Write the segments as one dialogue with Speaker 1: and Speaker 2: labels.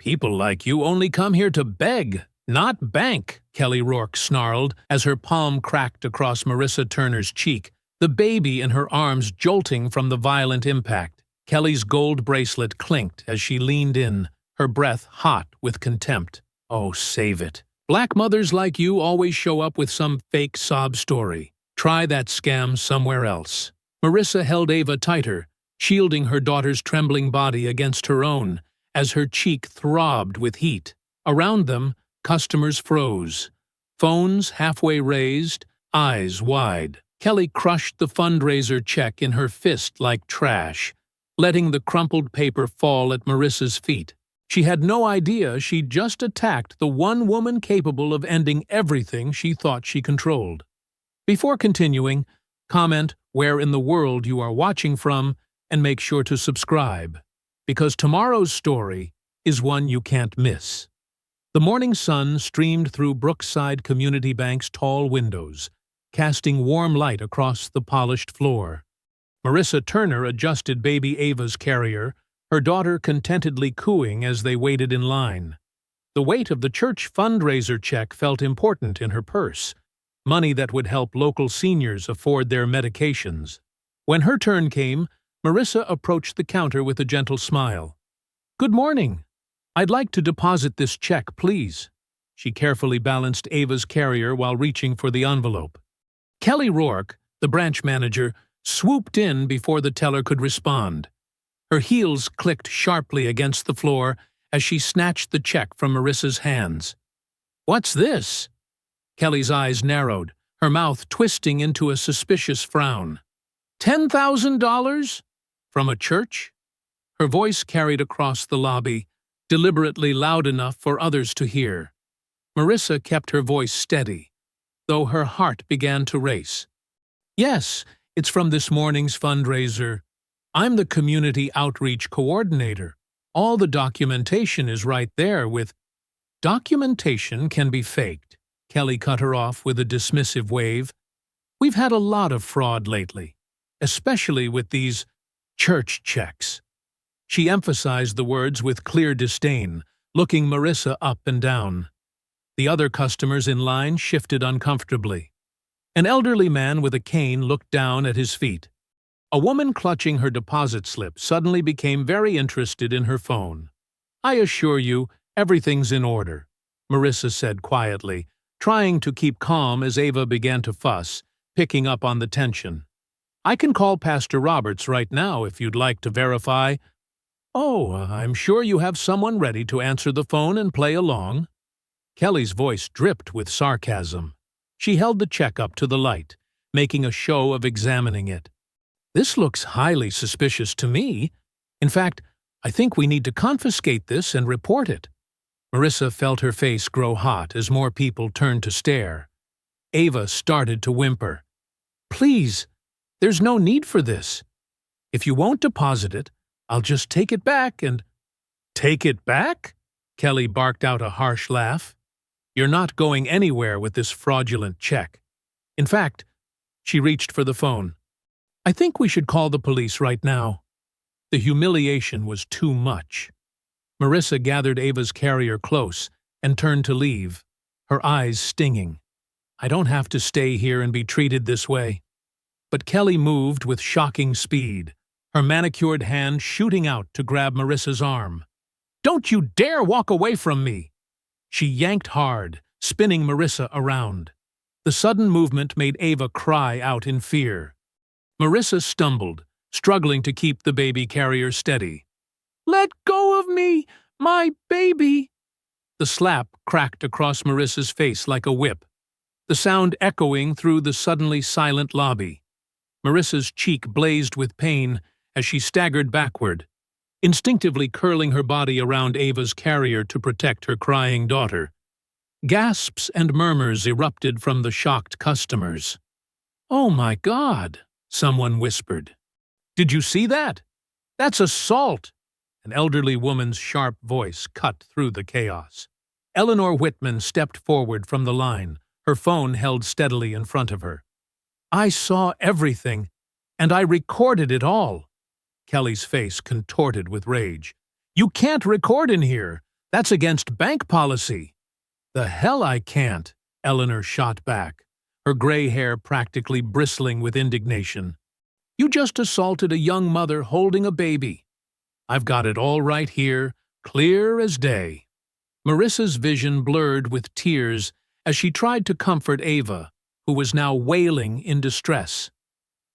Speaker 1: People like you only come here to beg, not bank, Kelly Rourke snarled as her palm cracked across Marissa Turner's cheek, the baby in her arms jolting from the violent impact. Kelly's gold bracelet clinked as she leaned in, her breath hot with contempt. Oh, save it. Black mothers like you always show up with some fake sob story. Try that scam somewhere else. Marissa held Ava tighter, shielding her daughter's trembling body against her own, as her cheek throbbed with heat. Around them, customers froze, phones halfway raised, eyes wide. Kelly crushed the fundraiser check in her fist like trash, letting the crumpled paper fall at Marissa's feet. She had no idea she'd just attacked the one woman capable of ending everything she thought she controlled. Before continuing, comment where in the world you are watching from and make sure to subscribe, because tomorrow's story is one you can't miss. The morning sun streamed through Brookside Community Bank's tall windows, casting warm light across the polished floor. Marissa Turner adjusted baby Ava's carrier, her daughter contentedly cooing as they waited in line. The weight of the church fundraiser check felt important in her purse, money that would help local seniors afford their medications. When her turn came, Marissa approached the counter with a gentle smile. "Good morning. I'd like to deposit this check, please." She carefully balanced Ava's carrier while reaching for the envelope. Kelly Rourke, the branch manager, swooped in before the teller could respond. Her heels clicked sharply against the floor as she snatched the check from Marissa's hands. "What's this?" Kelly's eyes narrowed, her mouth twisting into a suspicious frown. $10,000? From a church? Her voice carried across the lobby, deliberately loud enough for others to hear. Marissa kept her voice steady, though her heart began to race. "Yes, it's from this morning's fundraiser. I'm the community outreach coordinator. All the documentation is right there with—" "Documentation can be faked," Kelly cut her off with a dismissive wave. "We've had a lot of fraud lately, especially with these church checks." She emphasized the words with clear disdain, looking Marissa up and down. The other customers in line shifted uncomfortably. An elderly man with a cane looked down at his feet. A woman clutching her deposit slip suddenly became very interested in her phone. "I assure you, everything's in order," Marissa said quietly, trying to keep calm as Ava began to fuss, picking up on the tension. "I can call Pastor Roberts right now if you'd like to verify." "Oh, I'm sure you have someone ready to answer the phone and play along." Kelly's voice dripped with sarcasm. She held the check up to the light, making a show of examining it. "This looks highly suspicious to me. In fact, I think we need to confiscate this and report it." Marissa felt her face grow hot as more people turned to stare. Ava started to whimper. "Please, there's no need for this. If you won't deposit it, I'll just take it back and—" "Take it back?" Kelly barked out a harsh laugh. "You're not going anywhere with this fraudulent check. In fact," she reached for the phone, "I think we should call the police right now." The humiliation was too much. Marissa gathered Ava's carrier close and turned to leave, her eyes stinging. "I don't have to stay here and be treated this way." But Kelly moved with shocking speed, her manicured hand shooting out to grab Marissa's arm. "Don't you dare walk away from me!" She yanked hard, spinning Marissa around. The sudden movement made Ava cry out in fear. Marissa stumbled, struggling to keep the baby carrier steady. "Let go of me, my baby!" The slap cracked across Marissa's face like a whip, the sound echoing through the suddenly silent lobby. Marissa's cheek blazed with pain as she staggered backward, instinctively curling her body around Ava's carrier to protect her crying daughter. Gasps and murmurs erupted from the shocked customers. "Oh my God!" someone whispered. "Did you see that? That's assault!" An elderly woman's sharp voice cut through the chaos. Eleanor Whitman stepped forward from the line, her phone held steadily in front of her. "I saw everything, and I recorded it all." Kelly's face contorted with rage. "You can't record in here. That's against bank policy." "The hell I can't," Eleanor shot back, her gray hair practically bristling with indignation. "You just assaulted a young mother holding a baby. I've got it all right here, clear as day." Marissa's vision blurred with tears as she tried to comfort Ava, who was now wailing in distress.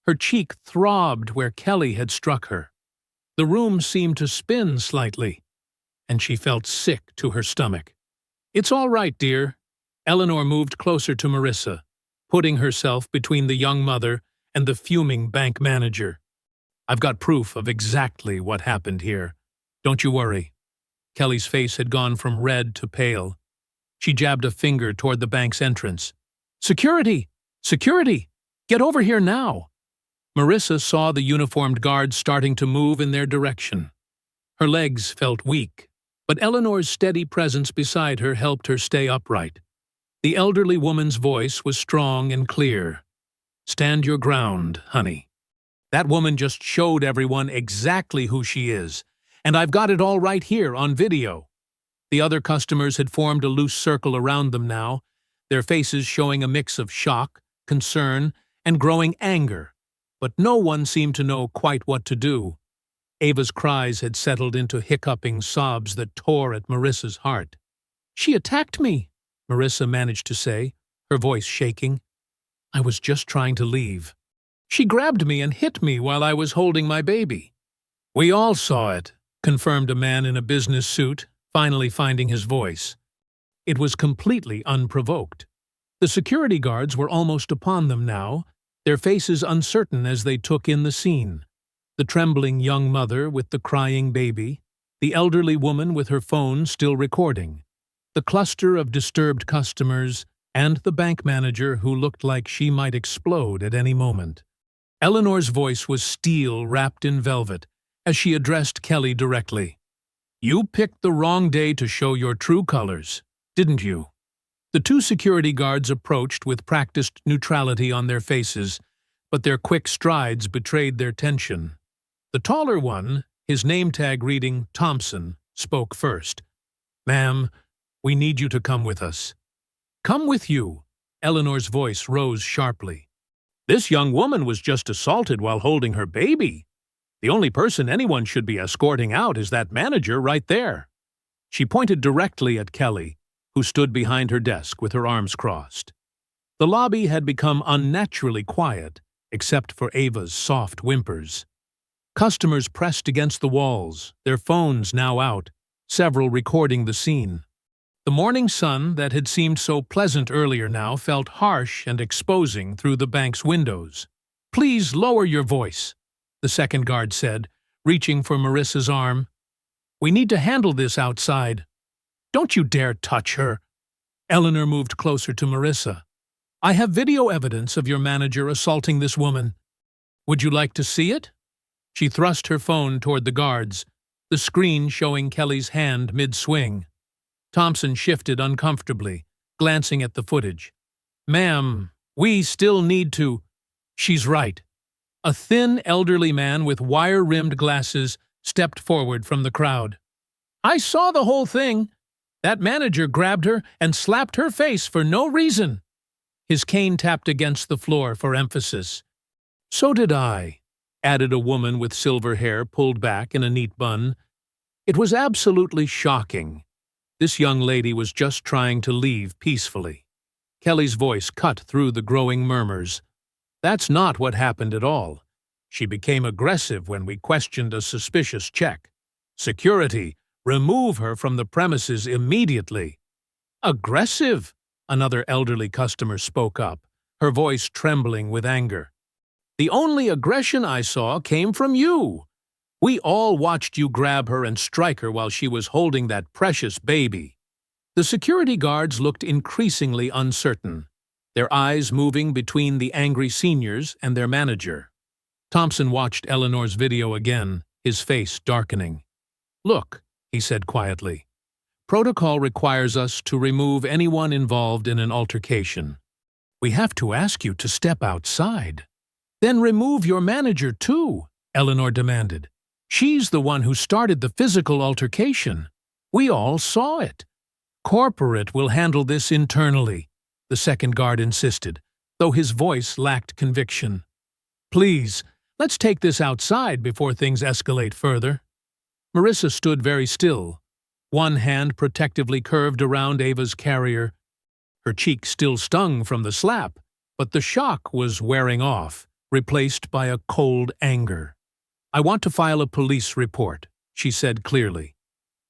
Speaker 1: Her cheek throbbed where Kelly had struck her. The room seemed to spin slightly, and she felt sick to her stomach. "It's all right, dear." Eleanor moved closer to Marissa, putting herself between the young mother and the fuming bank manager. "I've got proof of exactly what happened here. Don't you worry." Kelly's face had gone from red to pale. She jabbed a finger toward the bank's entrance. "Security! Security! Get over here now!" Marissa saw the uniformed guards starting to move in their direction. Her legs felt weak, but Eleanor's steady presence beside her helped her stay upright. The elderly woman's voice was strong and clear. "Stand your ground, honey. That woman just showed everyone exactly who she is, and I've got it all right here on video." The other customers had formed a loose circle around them now, their faces showing a mix of shock, concern, and growing anger, but no one seemed to know quite what to do. Ava's cries had settled into hiccuping sobs that tore at Marissa's heart. "She attacked me," Marissa managed to say, her voice shaking. "I was just trying to leave. She grabbed me and hit me while I was holding my baby." "We all saw it," confirmed a man in a business suit, finally finding his voice. It was completely unprovoked. The security guards were almost upon them now, their faces uncertain as they took in the scene. The trembling young mother with the crying baby, the elderly woman with her phone still recording, the cluster of disturbed customers, and the bank manager who looked like she might explode at any moment. Eleanor's voice was steel wrapped in velvet as she addressed Kelly directly. "You picked the wrong day to show your true colors, didn't you?" The two security guards approached with practiced neutrality on their faces, but their quick strides betrayed their tension. The taller one, his name tag reading Thompson, spoke first. "Ma'am, we need you to come with us." "Come with you?" Eleanor's voice rose sharply. "This young woman was just assaulted while holding her baby. The only person anyone should be escorting out is that manager right there." She pointed directly at Kelly, who stood behind her desk with her arms crossed. The lobby had become unnaturally quiet, except for Ava's soft whimpers. Customers pressed against the walls, their phones now out, several recording the scene. The morning sun that had seemed so pleasant earlier now felt harsh and exposing through the bank's windows. "Please lower your voice," the second guard said, reaching for Marissa's arm. "We need to handle this outside." "Don't you dare touch her." Eleanor moved closer to Marissa. "I have video evidence of your manager assaulting this woman. Would you like to see it?" She thrust her phone toward the guards, the screen showing Kelly's hand mid-swing. Thompson shifted uncomfortably, glancing at the footage. "Ma'am, we still need to—" "She's right." A thin, elderly man with wire-rimmed glasses stepped forward from the crowd. "I saw the whole thing. That manager grabbed her and slapped her face for no reason." His cane tapped against the floor for emphasis. "So did I," added a woman with silver hair pulled back in a neat bun. "It was absolutely shocking. This young lady was just trying to leave peacefully." Kelly's voice cut through the growing murmurs. "That's not what happened at all. She became aggressive when we questioned a suspicious check. Security, remove her from the premises immediately." "Aggressive?" Another elderly customer spoke up, her voice trembling with anger. "The only aggression I saw came from you. We all watched you grab her and strike her while she was holding that precious baby." The security guards looked increasingly uncertain, their eyes moving between the angry seniors and their manager. Thompson watched Eleanor's video again, his face darkening. "Look," he said quietly, "protocol requires us to remove anyone involved in an altercation. We have to ask you to step outside." "Then remove your manager too," Eleanor demanded. "She's the one who started the physical altercation. We all saw it. Corporate will handle this internally, the second guard insisted, though his voice lacked conviction. Please, let's take this outside before things escalate further. Marissa stood very still, one hand protectively curved around Ava's carrier. Her cheek still stung from the slap, but the shock was wearing off, replaced by a cold anger. I want to file a police report, she said clearly.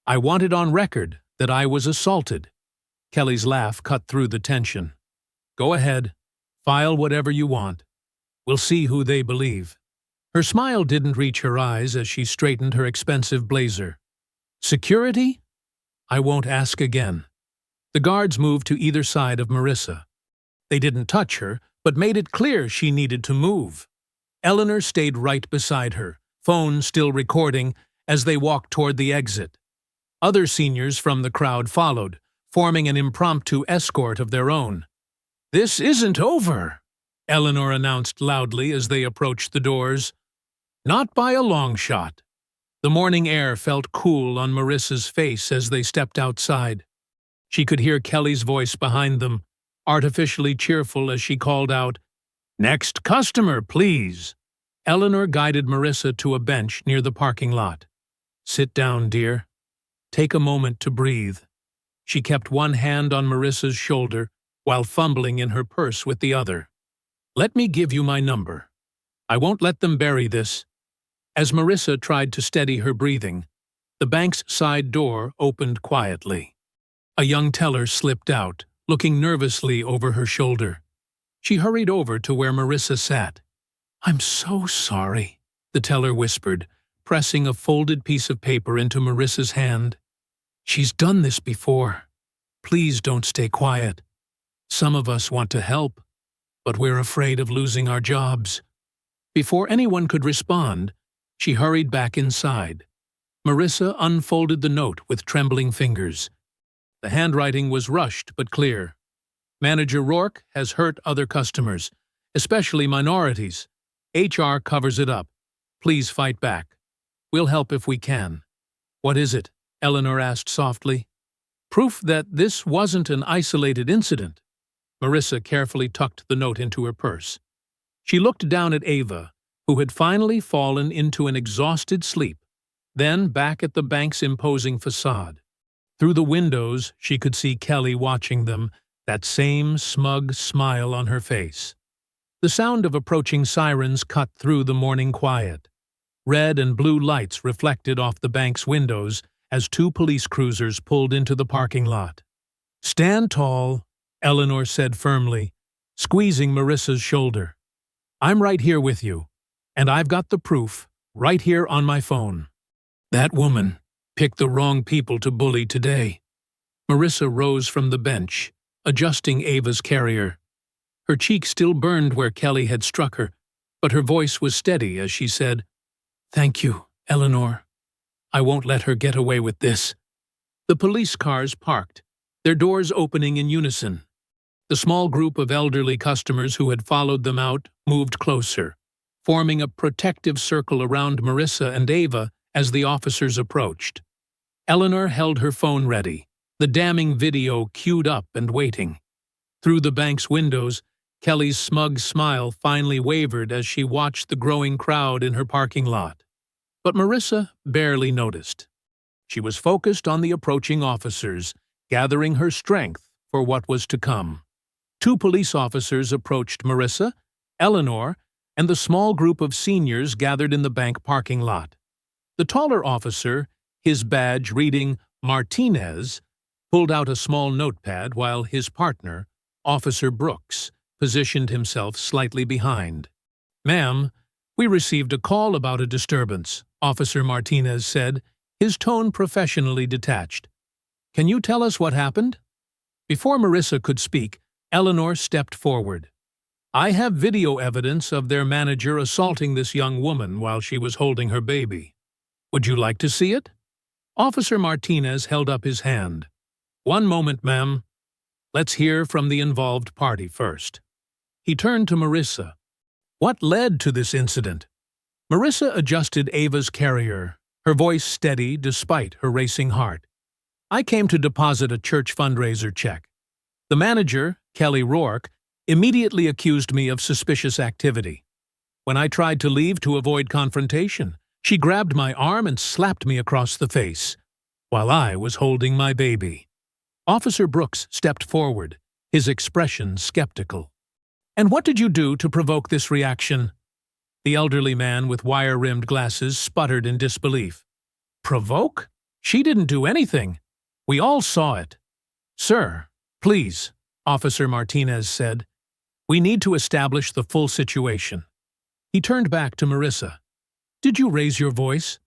Speaker 1: I want it on record that I was assaulted. Kelly's laugh cut through the tension. Go ahead. File whatever you want. We'll see who they believe. Her smile didn't reach her eyes as she straightened her expensive blazer. Security? I won't ask again. The guards moved to either side of Marissa. They didn't touch her, but made it clear she needed to move. Eleanor stayed right beside her, phone still recording, as they walked toward the exit. Other seniors from the crowd followed, forming an impromptu escort of their own. This isn't over, Eleanor announced loudly as they approached the doors. Not by a long shot. The morning air felt cool on Marissa's face as they stepped outside. She could hear Kelly's voice behind them, artificially cheerful as she called out, Next customer, please. Eleanor guided Marissa to a bench near the parking lot. Sit down, dear. Take a moment to breathe. She kept one hand on Marissa's shoulder while fumbling in her purse with the other. Let me give you my number. I won't let them bury this. As Marissa tried to steady her breathing, the bank's side door opened quietly. A young teller slipped out, looking nervously over her shoulder. She hurried over to where Marissa sat. I'm so sorry, the teller whispered, pressing a folded piece of paper into Marissa's hand. She's done this before. Please don't stay quiet. Some of us want to help, but we're afraid of losing our jobs. Before anyone could respond, she hurried back inside. Marissa unfolded the note with trembling fingers. The handwriting was rushed but clear. Manager Rourke has hurt other customers, especially minorities. HR covers it up. Please fight back. We'll help if we can. What is it? Eleanor asked softly. Proof that this wasn't an isolated incident. Marissa carefully tucked the note into her purse. She looked down at Ava, who had finally fallen into an exhausted sleep, then back at the bank's imposing facade. Through the windows, she could see Kelly watching them, that same smug smile on her face. The sound of approaching sirens cut through the morning quiet. Red and blue lights reflected off the bank's windows as two police cruisers pulled into the parking lot. Stand tall, Eleanor said firmly, squeezing Marissa's shoulder. I'm right here with you, and I've got the proof right here on my phone. That woman picked the wrong people to bully today. Marissa rose from the bench, adjusting Ava's carrier. Her cheek still burned where Kelly had struck her, but her voice was steady as she said, Thank you, Eleanor. I won't let her get away with this. The police cars parked, their doors opening in unison. The small group of elderly customers who had followed them out moved closer, forming a protective circle around Marissa and Ava as the officers approached. Eleanor held her phone ready, the damning video queued up and waiting. Through the bank's windows, Kelly's smug smile finally wavered as she watched the growing crowd in her parking lot. But Marissa barely noticed. She was focused on the approaching officers, gathering her strength for what was to come. Two police officers approached Marissa, Eleanor, and the small group of seniors gathered in the bank parking lot. The taller officer, his badge reading Martinez, pulled out a small notepad while his partner, Officer Brooks, positioned himself slightly behind. Ma'am, we received a call about a disturbance, Officer Martinez said, his tone professionally detached. Can you tell us what happened? Before Marissa could speak, Eleanor stepped forward. I have video evidence of their manager assaulting this young woman while she was holding her baby. Would you like to see it? Officer Martinez held up his hand. One moment, ma'am. Let's hear from the involved party first. He turned to Marissa. What led to this incident? Marissa adjusted Ava's carrier, her voice steady despite her racing heart. I came to deposit a church fundraiser check. The manager, Kelly Rourke, immediately accused me of suspicious activity. When I tried to leave to avoid confrontation, she grabbed my arm and slapped me across the face, while I was holding my baby. Officer Brooks stepped forward, his expression skeptical. "And what did you do to provoke this reaction?" The elderly man with wire-rimmed glasses sputtered in disbelief. "Provoke? She didn't do anything. We all saw it." "Sir, please," Officer Martinez said. "We need to establish the full situation." He turned back to Marissa. "Did you raise your voice?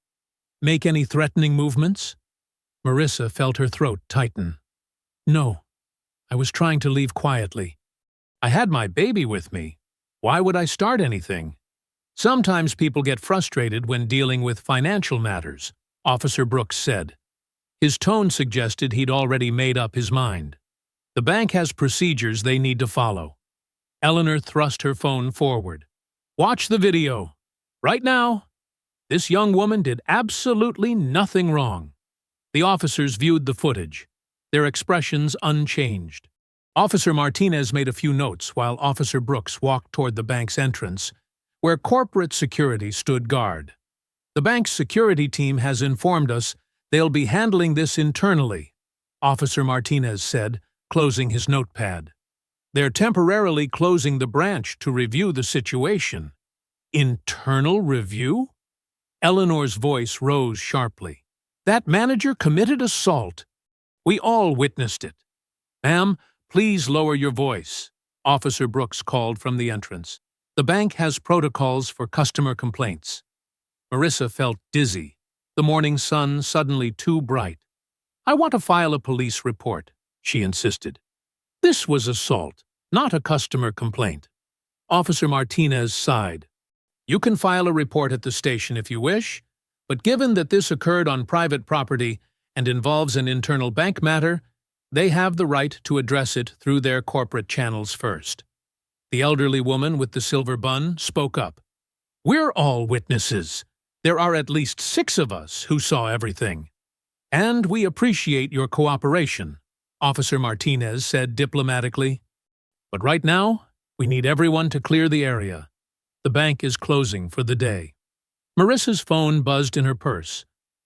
Speaker 1: Make any threatening movements?" Marissa felt her throat tighten. "No. I was trying to leave quietly. I had my baby with me. Why would I start anything? Sometimes people get frustrated when dealing with financial matters," Officer Brooks said. His tone suggested he'd already made up his mind. "The bank has procedures they need to follow." Eleanor thrust her phone forward. "Watch the video. Right now. This young woman did absolutely nothing wrong." The officers viewed the footage, their expressions unchanged. Officer Martinez made a few notes while Officer Brooks walked toward the bank's entrance, where corporate security stood guard. "The bank's security team has informed us they'll be handling this internally," Officer Martinez said, closing his notepad. "They're temporarily closing the branch to review the situation." "Internal review?" Eleanor's voice rose sharply. "That manager committed assault. We all witnessed it." "Ma'am, please lower your voice," Officer Brooks called from the entrance. "The bank has protocols for customer complaints." Marissa felt dizzy, the morning sun suddenly too bright. "I want to file a police report," she insisted. "This was assault, not a customer complaint." Officer Martinez sighed. "You can file a report at the station if you wish, but given that this occurred on private property and involves an internal bank matter, they have the right to address it through their corporate channels first." The elderly woman with the silver bun spoke up. "We're all witnesses. There are at least 6 of us who saw everything. And we appreciate your cooperation," Officer Martinez said diplomatically. "But right now, we need everyone to clear the area. The bank is closing for the day." Marissa's phone buzzed in her purse.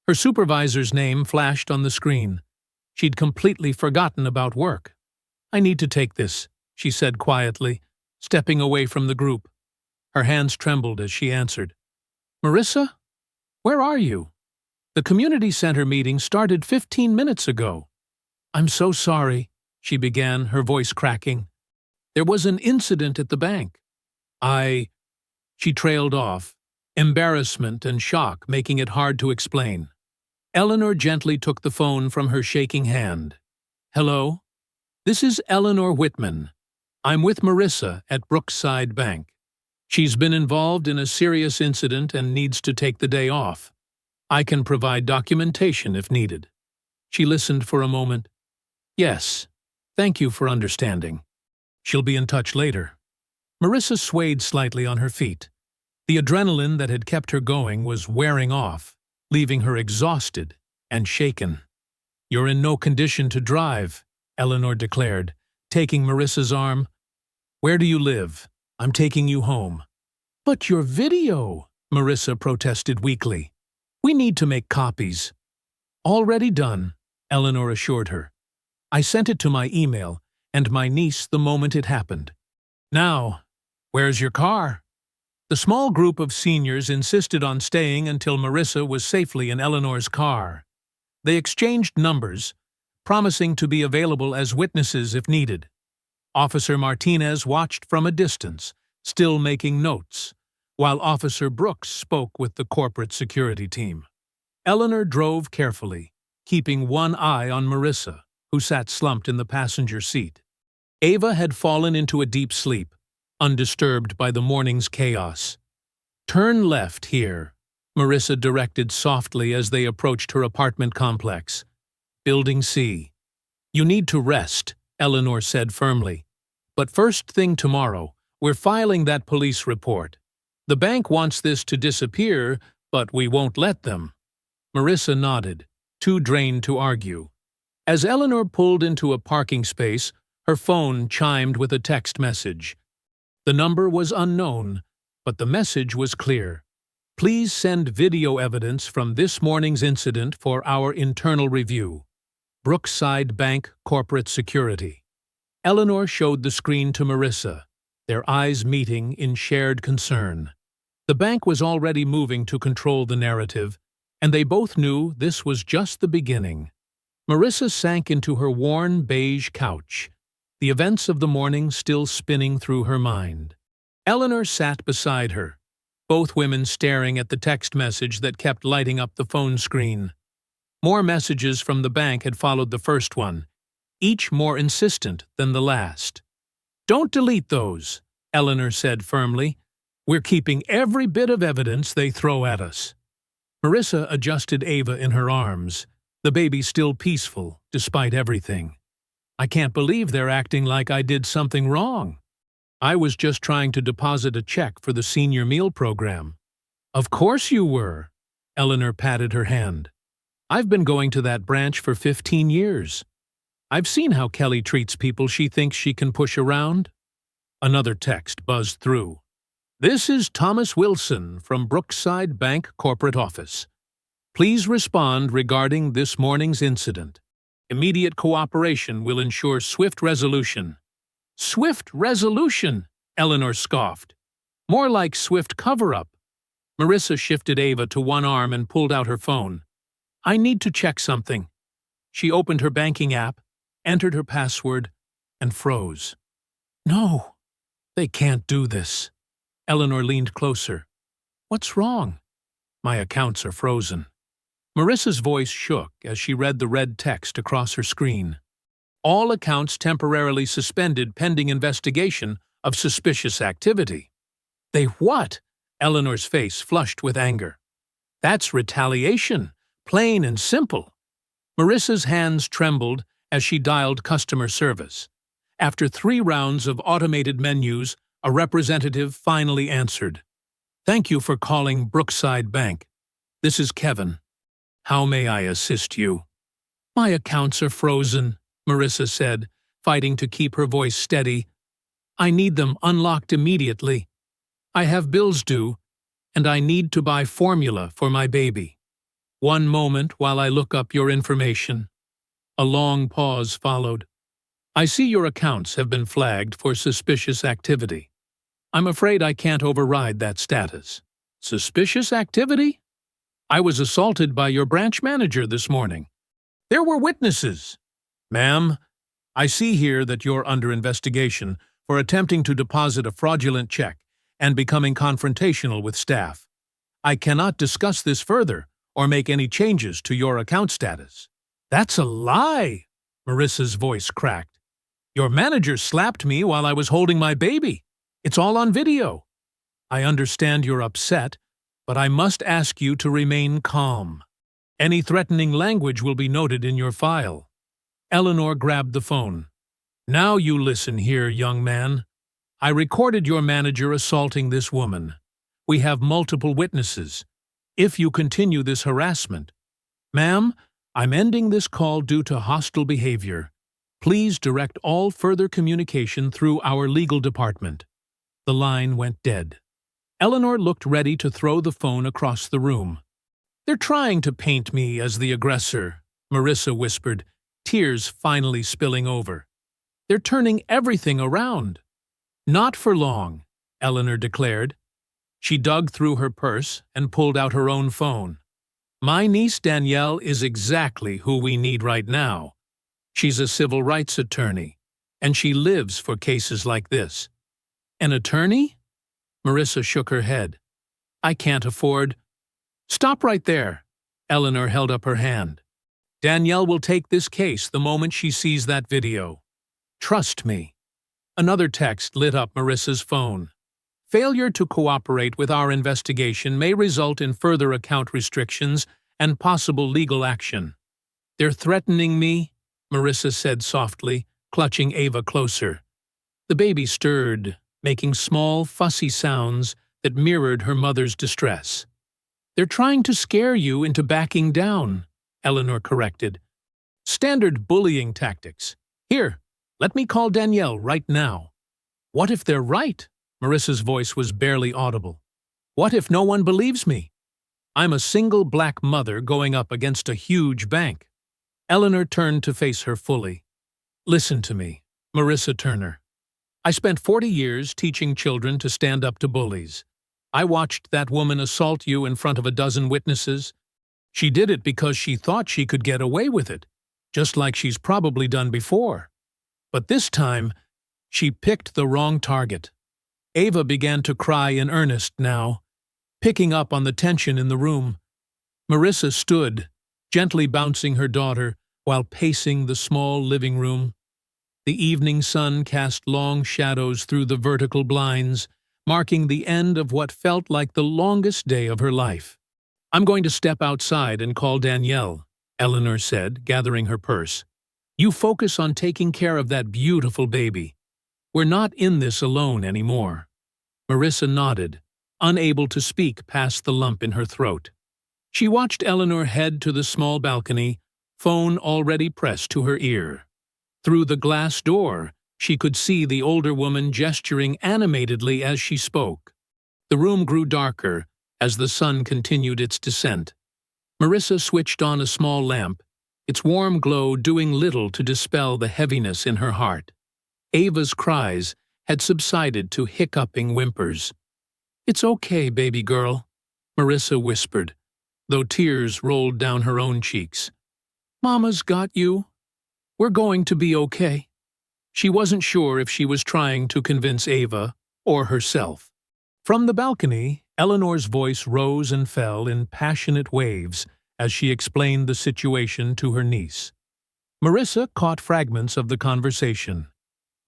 Speaker 1: Her supervisor's name flashed on the screen. She'd completely forgotten about work. "I need to take this," she said quietly, stepping away from the group. Her hands trembled as she answered. "Marissa? Where are you? The community center meeting started 15 minutes ago." "I'm so sorry," she began, her voice cracking. "There was an incident at the bank. She trailed off, embarrassment and shock making it hard to explain. Eleanor gently took the phone from her shaking hand. "Hello? This is Eleanor Whitman. I'm with Marissa at Brookside Bank. She's been involved in a serious incident and needs to take the day off. I can provide documentation if needed." She listened for a moment. "Yes, thank you for understanding. She'll be in touch later." Marissa swayed slightly on her feet. The adrenaline that had kept her going was wearing off, leaving her exhausted and shaken. "You're in no condition to drive," Eleanor declared, taking Marissa's arm. "Where do you live? I'm taking you home." "But your video," Marissa protested weakly. "We need to make copies." "Already done," Eleanor assured her. "I sent it to my email and my niece the moment it happened." "Now, where's your car?" The small group of seniors insisted on staying until Marissa was safely in Eleanor's car. They exchanged numbers, promising to be available as witnesses if needed. Officer Martinez watched from a distance, still making notes, while Officer Brooks spoke with the corporate security team. Eleanor drove carefully, keeping one eye on Marissa, who sat slumped in the passenger seat. Ava had fallen into a deep sleep, undisturbed by the morning's chaos. "Turn left here," Marissa directed softly as they approached her apartment complex. "Building C." "You need to rest," Eleanor said firmly. "But first thing tomorrow, we're filing that police report. The bank wants this to disappear, but we won't let them." Marissa nodded, too drained to argue. As Eleanor pulled into a parking space, her phone chimed with a text message. The number was unknown, but the message was clear. Please send video evidence from this morning's incident for our internal review. Brookside Bank Corporate Security. Eleanor showed the screen to Marissa, their eyes meeting in shared concern. The bank was already moving to control the narrative, and they both knew this was just the beginning. Marissa sank into her worn beige couch, the events of the morning still spinning through her mind. Eleanor sat beside her, both women staring at the text message that kept lighting up the phone screen. More messages from the bank had followed the first one, each more insistent than the last. "Don't delete those," Eleanor said firmly. "We're keeping every bit of evidence they throw at us." Marissa adjusted Ava in her arms, the baby still peaceful despite everything. "I can't believe they're acting like I did something wrong. I was just trying to deposit a check for the senior meal program." "Of course you were." Eleanor patted her hand. "I've been going to that branch for 15 years. I've seen how Kelly treats people she thinks she can push around." Another text buzzed through. "This is Thomas Wilson from Brookside Bank Corporate Office. Please respond regarding this morning's incident. Immediate cooperation will ensure swift resolution." "Swift resolution," Eleanor scoffed. "More like swift cover-up." Marissa shifted Ava to one arm and pulled out her phone. "I need to check something." She opened her banking app, entered her password, and froze. "No, they can't do this." Eleanor leaned closer. "What's wrong?" "My accounts are frozen." Marissa's voice shook as she read the red text across her screen. "All accounts temporarily suspended pending investigation of suspicious activity." "They what?" Eleanor's face flushed with anger. "That's retaliation, plain and simple." Marissa's hands trembled as she dialed customer service. After 3 rounds of automated menus, a representative finally answered. "Thank you for calling Brookside Bank. This is Kevin. How may I assist you?" "My accounts are frozen," Marissa said, fighting to keep her voice steady. "I need them unlocked immediately. I have bills due, and I need to buy formula for my baby. One moment while I look up your information." A long pause followed. "I see your accounts have been flagged for suspicious activity. I'm afraid I can't override that status." "Suspicious activity? I was assaulted by your branch manager this morning. There were witnesses." "Ma'am, I see here that you're under investigation for attempting to deposit a fraudulent check and becoming confrontational with staff. I cannot discuss this further or make any changes to your account status." "That's a lie!" Marissa's voice cracked. "Your manager slapped me while I was holding my baby. It's all on video." "I understand you're upset, but I must ask you to remain calm. Any threatening language will be noted in your file." Eleanor grabbed the phone. "Now you listen here, young man. I recorded your manager assaulting this woman. We have multiple witnesses. If you continue this harassment..." "Ma'am, I'm ending this call due to hostile behavior. Please direct all further communication through our legal department." The line went dead. Eleanor looked ready to throw the phone across the room. "They're trying to paint me as the aggressor," Marissa whispered, tears finally spilling over. "They're turning everything around." "Not for long," Eleanor declared. She dug through her purse and pulled out her own phone. "My niece Danielle is exactly who we need right now. She's a civil rights attorney, and she lives for cases like this." "An attorney?" Marissa shook her head. "I can't afford—" "Stop right there." Eleanor held up her hand. "Danielle will take this case the moment she sees that video. Trust me." Another text lit up Marissa's phone. "Failure to cooperate with our investigation may result in further account restrictions and possible legal action." "They're threatening me," Marissa said softly, clutching Ava closer. The baby stirred, making small, fussy sounds that mirrored her mother's distress. "They're trying to scare you into backing down," Eleanor corrected. Standard bullying tactics. Here, let me call Danielle right now. What if they're right? Marissa's voice was barely audible. What if no one believes me? I'm a single black mother going up against a huge bank. Eleanor turned to face her fully. Listen to me, Marissa Turner. I spent 40 years teaching children to stand up to bullies. I watched that woman assault you in front of a dozen witnesses. She did it because she thought she could get away with it, just like she's probably done before. But this time, she picked the wrong target. Ava began to cry in earnest now, picking up on the tension in the room. Marissa stood, gently bouncing her daughter while pacing the small living room. The evening sun cast long shadows through the vertical blinds, marking the end of what felt like the longest day of her life. I'm going to step outside and call Danielle, Eleanor said, gathering her purse. You focus on taking care of that beautiful baby. We're not in this alone anymore. Marissa nodded, unable to speak past the lump in her throat. She watched Eleanor head to the small balcony, phone already pressed to her ear. Through the glass door, she could see the older woman gesturing animatedly as she spoke. The room grew darker as the sun continued its descent. Marissa switched on a small lamp, its warm glow doing little to dispel the heaviness in her heart. Ava's cries had subsided to hiccuping whimpers. It's okay, baby girl, Marissa whispered, though tears rolled down her own cheeks. Mama's got you. We're going to be okay. She wasn't sure if she was trying to convince Ava or herself. From the balcony, Eleanor's voice rose and fell in passionate waves as she explained the situation to her niece. Marissa caught fragments of the conversation.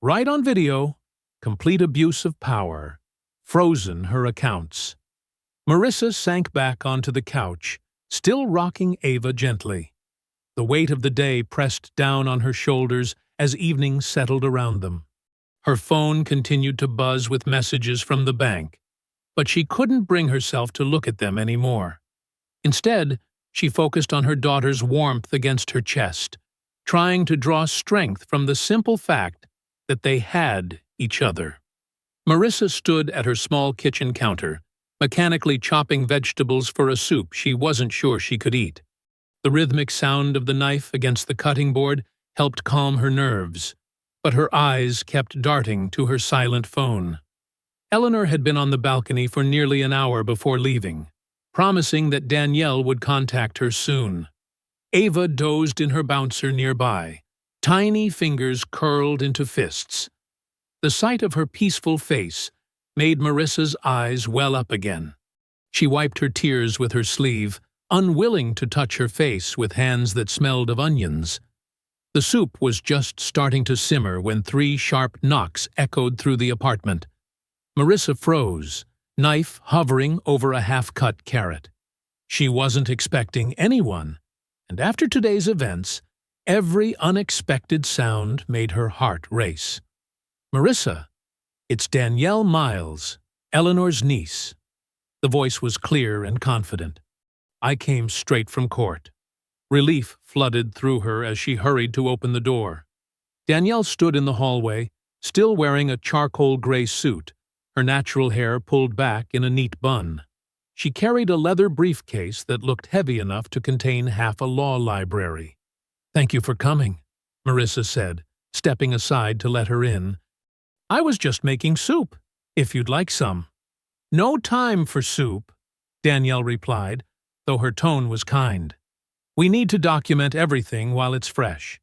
Speaker 1: Right on video, complete abuse of power, frozen her accounts. Marissa sank back onto the couch, still rocking Ava gently. The weight of the day pressed down on her shoulders as evening settled around them. Her phone continued to buzz with messages from the bank, but she couldn't bring herself to look at them anymore. Instead, she focused on her daughter's warmth against her chest, trying to draw strength from the simple fact that they had each other. Marissa stood at her small kitchen counter, mechanically chopping vegetables for a soup she wasn't sure she could eat. The rhythmic sound of the knife against the cutting board helped calm her nerves, but her eyes kept darting to her silent phone. Eleanor had been on the balcony for nearly an hour before leaving, promising that Danielle would contact her soon. Ava dozed in her bouncer nearby, tiny fingers curled into fists. The sight of her peaceful face made Marissa's eyes well up again. She wiped her tears with her sleeve, unwilling to touch her face with hands that smelled of onions. The soup was just starting to simmer when 3 sharp knocks echoed through the apartment. Marissa froze, knife hovering over a half-cut carrot. She wasn't expecting anyone, and after today's events, every unexpected sound made her heart race. Marissa, it's Danielle Miles, Eleanor's niece. The voice was clear and confident. I came straight from court. Relief flooded through her as she hurried to open the door. Danielle stood in the hallway, still wearing a charcoal gray suit, her natural hair pulled back in a neat bun. She carried a leather briefcase that looked heavy enough to contain half a law library. Thank you for coming, Marissa said, stepping aside to let her in. I was just making soup, if you'd like some. No time for soup, Danielle replied, though her tone was kind. We need to document everything while it's fresh.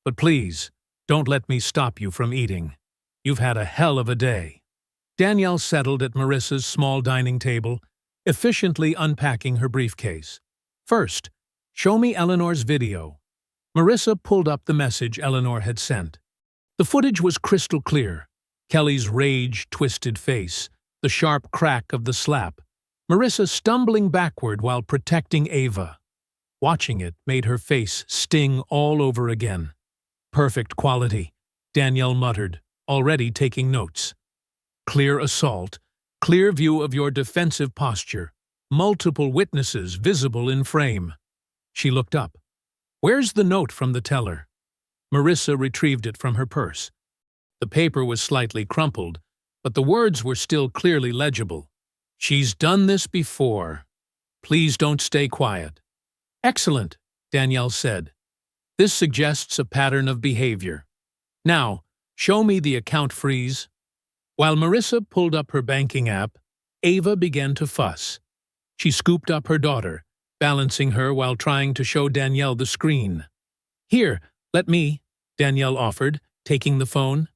Speaker 1: But please, don't let me stop you from eating. You've had a hell of a day. Danielle settled at Marissa's small dining table, efficiently unpacking her briefcase. First, show me Eleanor's video. Marissa pulled up the message Eleanor had sent. The footage was crystal clear. Kelly's rage-twisted face, the sharp crack of the slap, Marissa stumbling backward while protecting Ava. Watching it made her face sting all over again. Perfect quality, Danielle muttered, already taking notes. Clear assault, clear view of your defensive posture, multiple witnesses visible in frame. She looked up. "Where's the note from the teller?" Marissa retrieved it from her purse. The paper was slightly crumpled, but the words were still clearly legible. "She's done this before. Please don't stay quiet." "Excellent," Danielle said. "This suggests a pattern of behavior. Now, show me the account freeze." While Marissa pulled up her banking app, Ava began to fuss. She scooped up her daughter, balancing her while trying to show Danielle the screen. "Here, let me," Danielle offered, taking the phone.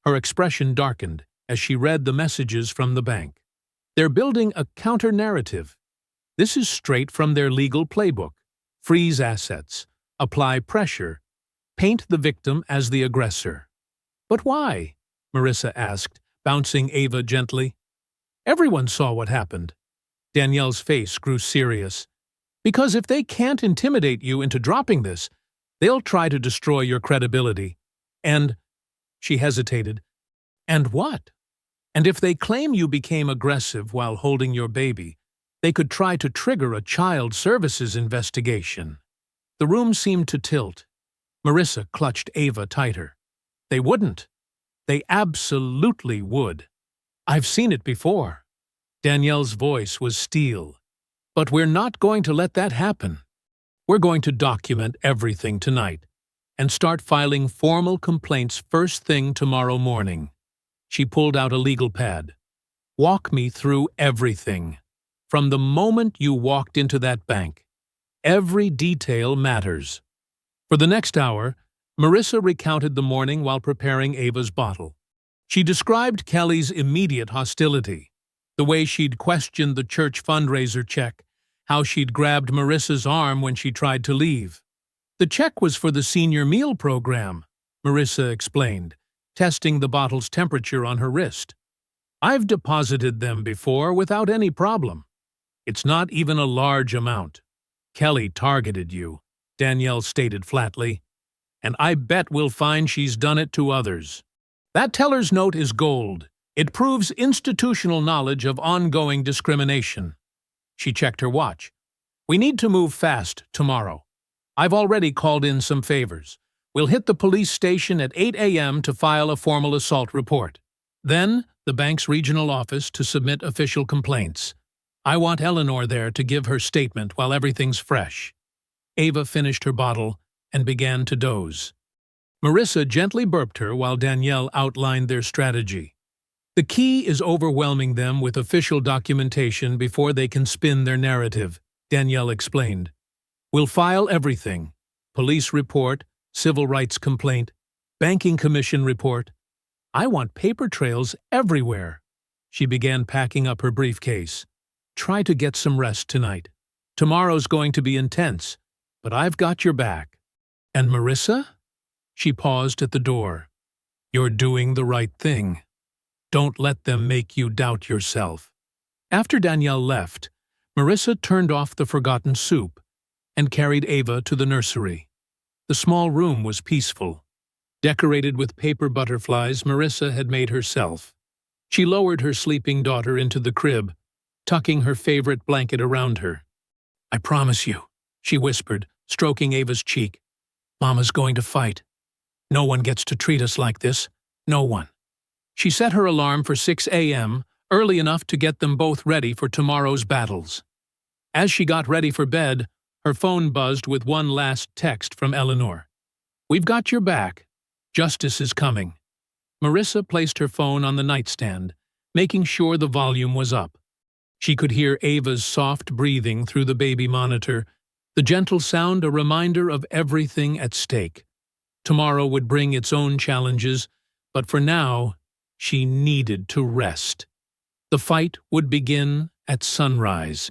Speaker 1: Her expression darkened as she read the messages from the bank. They're building a counter-narrative. This is straight from their legal playbook. Freeze assets, apply pressure, paint the victim as the aggressor. "But why?" Marissa asked, bouncing Ava gently. "Everyone saw what happened." Danielle's face grew serious. "Because if they can't intimidate you into dropping this, they'll try to destroy your credibility. And—" she hesitated. "And what? And if they claim you became aggressive while holding your baby, they could try to trigger a child services investigation." The room seemed to tilt. Marissa clutched Ava tighter. "They wouldn't. They absolutely would. I've seen it before." Danielle's voice was steel. "But we're not going to let that happen. We're going to document everything tonight and start filing formal complaints first thing tomorrow morning." She pulled out a legal pad. "Walk me through everything. From the moment you walked into that bank. Every detail matters." For the next hour, Marissa recounted the morning while preparing Ava's bottle. She described Kelly's immediate hostility, the way she'd questioned the church fundraiser check, how she'd grabbed Marissa's arm when she tried to leave. "The check was for the senior meal program," Marissa explained, testing the bottle's temperature on her wrist. "I've deposited them before without any problem. It's not even a large amount." "Kelly targeted you," Danielle stated flatly. "And I bet we'll find she's done it to others." "That teller's note is gold. It proves institutional knowledge of ongoing discrimination." She checked her watch. "We need to move fast tomorrow. I've already called in some favors. We'll hit the police station at 8 a.m. to file a formal assault report. Then, the bank's regional office to submit official complaints. I want Eleanor there to give her statement while everything's fresh." Ava finished her bottle and began to doze. Marissa gently burped her while Danielle outlined their strategy. "The key is overwhelming them with official documentation before they can spin their narrative," Danielle explained. "We'll file everything: police report, civil rights complaint, banking commission report. I want paper trails everywhere." She began packing up her briefcase. "Try to get some rest tonight. Tomorrow's going to be intense, but I've got your back." "And Marissa?" She paused at the door. "You're doing the right thing. Don't let them make you doubt yourself." After Danielle left, Marissa turned off the forgotten soup and carried Ava to the nursery. The small room was peaceful, decorated with paper butterflies Marissa had made herself. She lowered her sleeping daughter into the crib, tucking her favorite blanket around her. "I promise you," she whispered, stroking Ava's cheek, "Mama's going to fight. No one gets to treat us like this. No one." She set her alarm for 6 a.m., early enough to get them both ready for tomorrow's battles. As she got ready for bed, her phone buzzed with one last text from Eleanor. "We've got your back. Justice is coming." Marissa placed her phone on the nightstand, making sure the volume was up. She could hear Ava's soft breathing through the baby monitor, the gentle sound a reminder of everything at stake. Tomorrow would bring its own challenges, but for now, she needed to rest. The fight would begin at sunrise.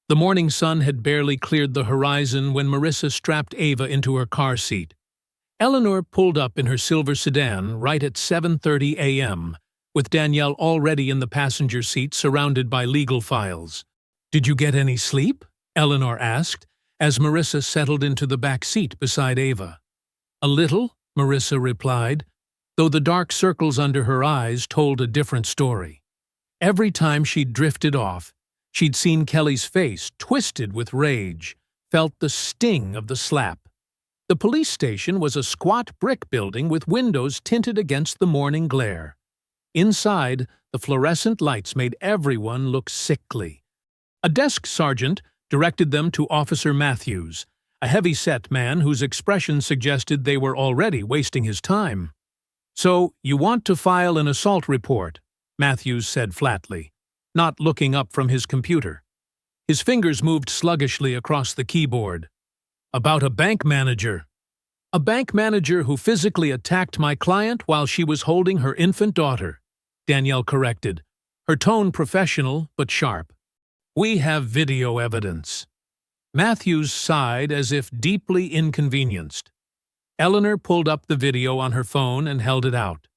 Speaker 1: The morning sun had barely cleared the horizon when Marissa strapped Ava into her car seat. Eleanor pulled up in her silver sedan right at 7:30 a.m., with Danielle already in the passenger seat surrounded by legal files. "Did you get any sleep?" Eleanor asked, as Marissa settled into the back seat beside Ava. "A little," Marissa replied, though the dark circles under her eyes told a different story. Every time she'd drifted off, she'd seen Kelly's face twisted with rage, felt the sting of the slap. The police station was a squat brick building with windows tinted against the morning glare. Inside, the fluorescent lights made everyone look sickly. A desk sergeant directed them to Officer Matthews, a heavy-set man whose expression suggested they were already wasting his time. "So, you want to file an assault report," Matthews said flatly, not looking up from his computer. His fingers moved sluggishly across the keyboard. "About a bank manager. A bank manager who physically attacked my client while she was holding her infant daughter," Danielle corrected, her tone professional but sharp. "We have video evidence." Matthews sighed as if deeply inconvenienced. Eleanor pulled up the video on her phone and held it out.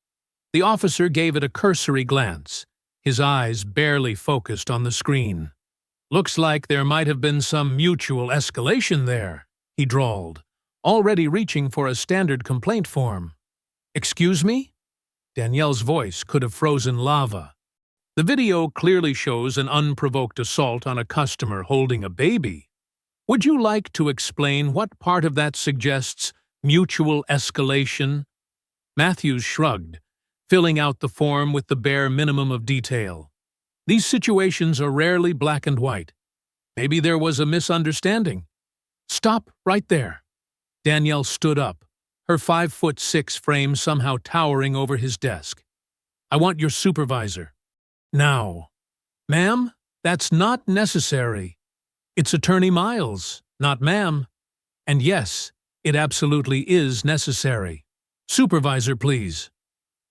Speaker 1: The officer gave it a cursory glance, his eyes barely focused on the screen. "Looks like there might have been some mutual escalation there," he drawled, already reaching for a standard complaint form. "Excuse me?" Danielle's voice could have frozen lava. The video clearly shows an unprovoked assault on a customer holding a baby. Would you like to explain what part of that suggests mutual escalation? Matthews shrugged, filling out the form with the bare minimum of detail. These situations are rarely black and white. Maybe there was a misunderstanding. "Stop right there." Danielle stood up, her 5'6" frame somehow towering over his desk. "I want your supervisor. Now." "Ma'am, that's not necessary. It's Attorney Miles, not ma'am. And yes, it absolutely is necessary. Supervisor, please."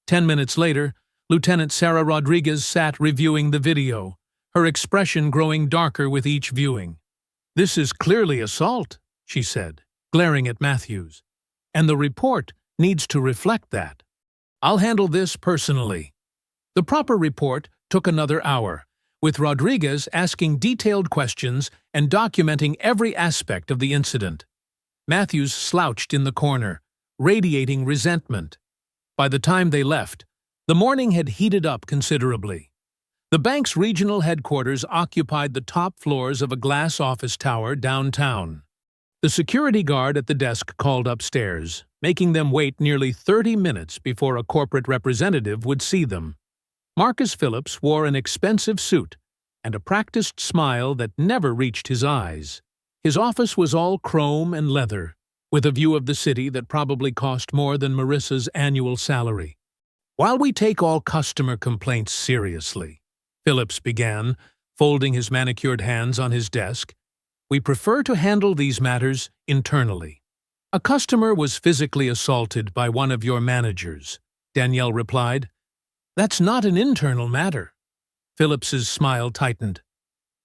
Speaker 1: 10 minutes later, Lieutenant Sarah Rodriguez sat reviewing the video, her expression growing darker with each viewing. "This is clearly assault," she said, glaring at Matthews. "And the report needs to reflect that. I'll handle this personally." The proper report took another hour, with Rodriguez asking detailed questions and documenting every aspect of the incident. Matthews slouched in the corner, radiating resentment. By the time they left, the morning had heated up considerably. The bank's regional headquarters occupied the top floors of a glass office tower downtown. The security guard at the desk called upstairs, making them wait nearly 30 minutes before a corporate representative would see them. Marcus Phillips wore an expensive suit and a practiced smile that never reached his eyes. His office was all chrome and leather, with a view of the city that probably cost more than Marissa's annual salary. "While we take all customer complaints seriously," Phillips began, folding his manicured hands on his desk, "we prefer to handle these matters internally." "A customer was physically assaulted by one of your managers," Danielle replied. "That's not an internal matter." Phillips's smile tightened.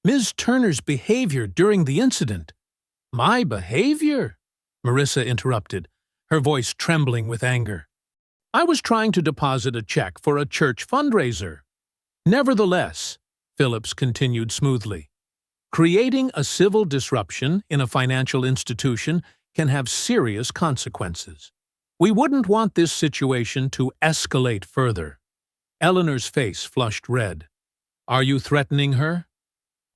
Speaker 1: "Ms. Turner's behavior during the incident." "My behavior?" Marissa interrupted, her voice trembling with anger. "I was trying to deposit a check for a church fundraiser." "Nevertheless," Phillips continued smoothly, "creating a civil disruption in a financial institution can have serious consequences. We wouldn't want this situation to escalate further." Eleanor's face flushed red. "Are you threatening her?"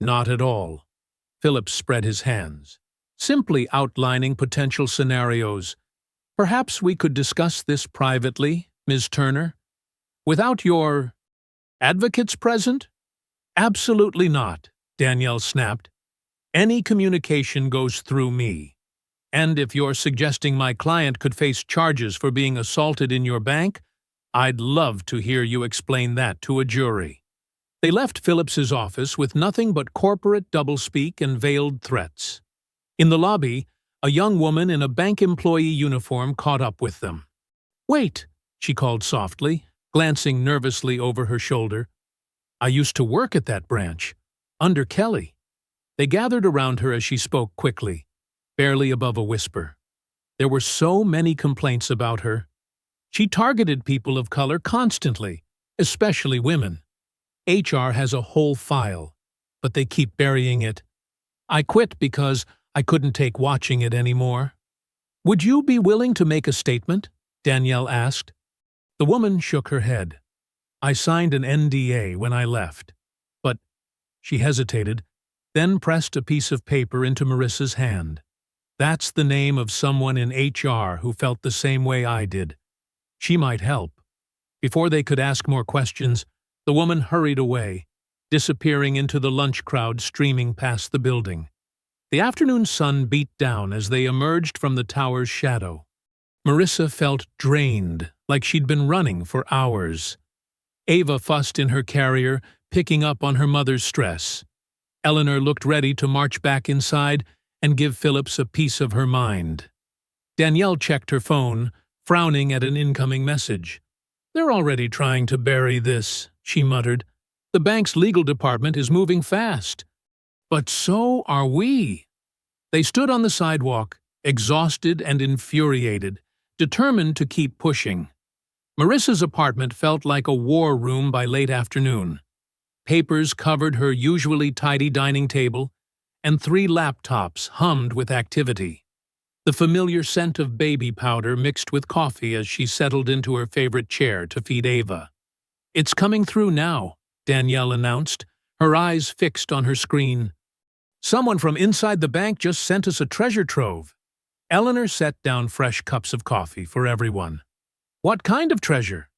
Speaker 1: "Not at all." Phillips spread his hands, simply outlining potential scenarios. "Perhaps we could discuss this privately, Ms. Turner? Without your advocates present?" "Absolutely not," Danielle snapped. "Any communication goes through me. And if you're suggesting my client could face charges for being assaulted in your bank, I'd love to hear you explain that to a jury." They left Phillips's office with nothing but corporate doublespeak and veiled threats. In the lobby, a young woman in a bank employee uniform caught up with them. "Wait," she called softly, glancing nervously over her shoulder. "I used to work at that branch, under Kelly." They gathered around her as she spoke quickly, barely above a whisper. There were so many complaints about her. She targeted people of color constantly, especially women. HR has a whole file, but they keep burying it. I quit because I couldn't take watching it anymore. "Would you be willing to make a statement?" Danielle asked. The woman shook her head. "I signed an NDA when I left. But—" she hesitated, then pressed a piece of paper into Marissa's hand. That's the name of someone in HR who felt the same way I did. She might help. Before they could ask more questions, the woman hurried away, disappearing into the lunch crowd streaming past the building. The afternoon sun beat down as they emerged from the tower's shadow. Marissa felt drained, like she'd been running for hours. Ava fussed in her carrier, picking up on her mother's stress. Eleanor looked ready to march back inside and give Phillips a piece of her mind. Danielle checked her phone, frowning at an incoming message. "They're already trying to bury this," she muttered. "The bank's legal department is moving fast." "But so are we." They stood on the sidewalk, exhausted and infuriated, determined to keep pushing. Marissa's apartment felt like a war room by late afternoon. Papers covered her usually tidy dining table, and 3 laptops hummed with activity. The familiar scent of baby powder mixed with coffee as she settled into her favorite chair to feed Ava. "It's coming through now," Danielle announced, her eyes fixed on her screen. "Someone from inside the bank just sent us a treasure trove." Eleanor set down fresh cups of coffee for everyone. "What kind of treasure?"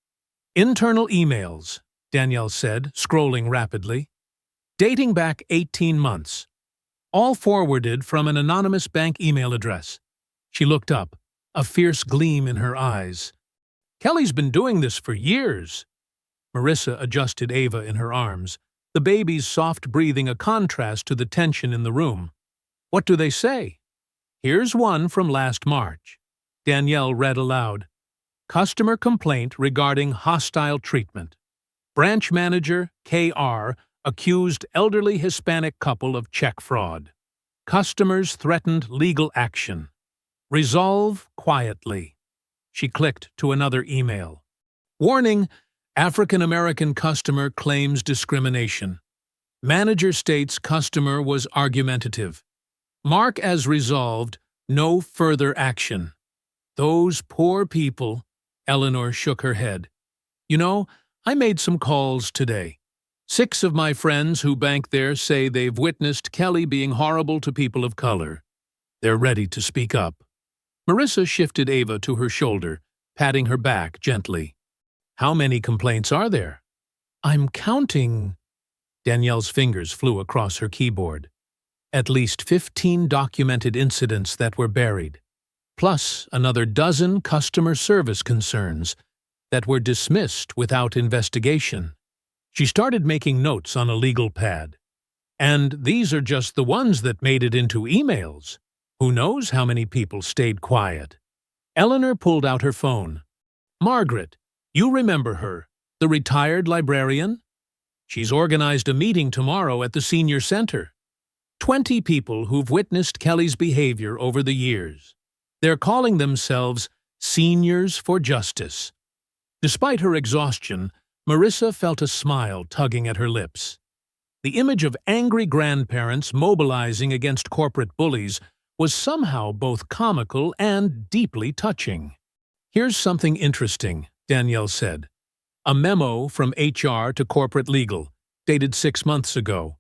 Speaker 1: "Internal emails," Danielle said, scrolling rapidly. "Dating back 18 months. All forwarded from an anonymous bank email address." She looked up, a fierce gleam in her eyes. "Kelly's been doing this for years." Marissa adjusted Ava in her arms, the baby's soft breathing a contrast to the tension in the room. "What do they say?" "Here's one from last March." Danielle read aloud. "Customer complaint regarding hostile treatment. Branch manager, K.R., accused elderly Hispanic couple of check fraud. Customers threatened legal action. Resolve quietly." She clicked to another email. "Warning, African American customer claims discrimination. Manager states customer was argumentative. Mark as resolved, no further action." "Those poor people," Eleanor shook her head. "You know, I made some calls today. 6 of my friends who bank there say they've witnessed Kelly being horrible to people of color. They're ready to speak up." Marissa shifted Ava to her shoulder, patting her back gently. "How many complaints are there?" "I'm counting." Danielle's fingers flew across her keyboard. "At least 15 documented incidents that were buried, plus another dozen customer service concerns that were dismissed without investigation." She started making notes on a legal pad. "And these are just the ones that made it into emails. Who knows how many people stayed quiet?" Eleanor pulled out her phone. "Margaret, you remember her, the retired librarian? She's organized a meeting tomorrow at the senior center. 20 people who've witnessed Kelly's behavior over the years. They're calling themselves Seniors for Justice." Despite her exhaustion, Marissa felt a smile tugging at her lips. The image of angry grandparents mobilizing against corporate bullies was somehow both comical and deeply touching. "Here's something interesting," Danielle said. "A memo from HR to corporate legal, dated 6 months ago.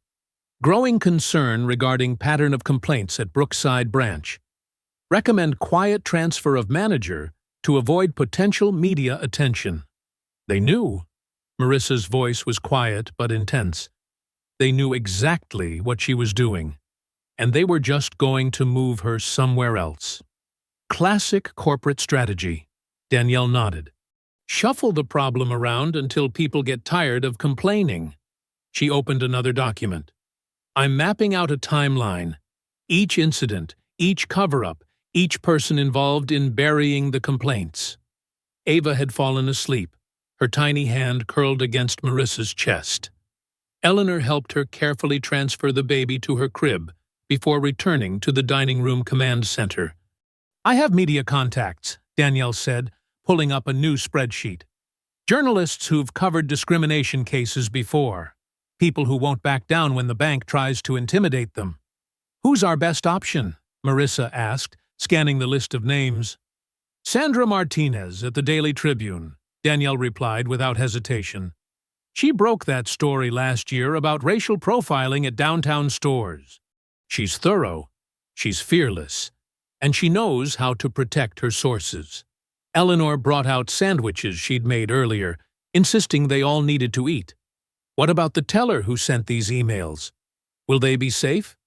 Speaker 1: Growing concern regarding pattern of complaints at Brookside branch. Recommend quiet transfer of manager to avoid potential media attention." They knew. Marissa's voice was quiet but intense. They knew exactly what she was doing, and they were just going to move her somewhere else. "Classic corporate strategy," Danielle nodded. "Shuffle the problem around until people get tired of complaining." She opened another document. "I'm mapping out a timeline. Each incident, each cover-up, each person involved in burying the complaints." Ava had fallen asleep, her tiny hand curled against Marissa's chest. Eleanor helped her carefully transfer the baby to her crib before returning to the dining room command center. "I have media contacts," Danielle said, pulling up a new spreadsheet. "Journalists who've covered discrimination cases before. People who won't back down when the bank tries to intimidate them." "Who's our best option?" Marissa asked, scanning the list of names. "Sandra Martinez at the Daily Tribune," Danielle replied without hesitation. "She broke that story last year about racial profiling at downtown stores. She's thorough. She's fearless. and she knows how to protect her sources. Eleanor brought out sandwiches she'd made earlier, insisting they all needed to eat. What about the teller who sent these emails? Will they be safe?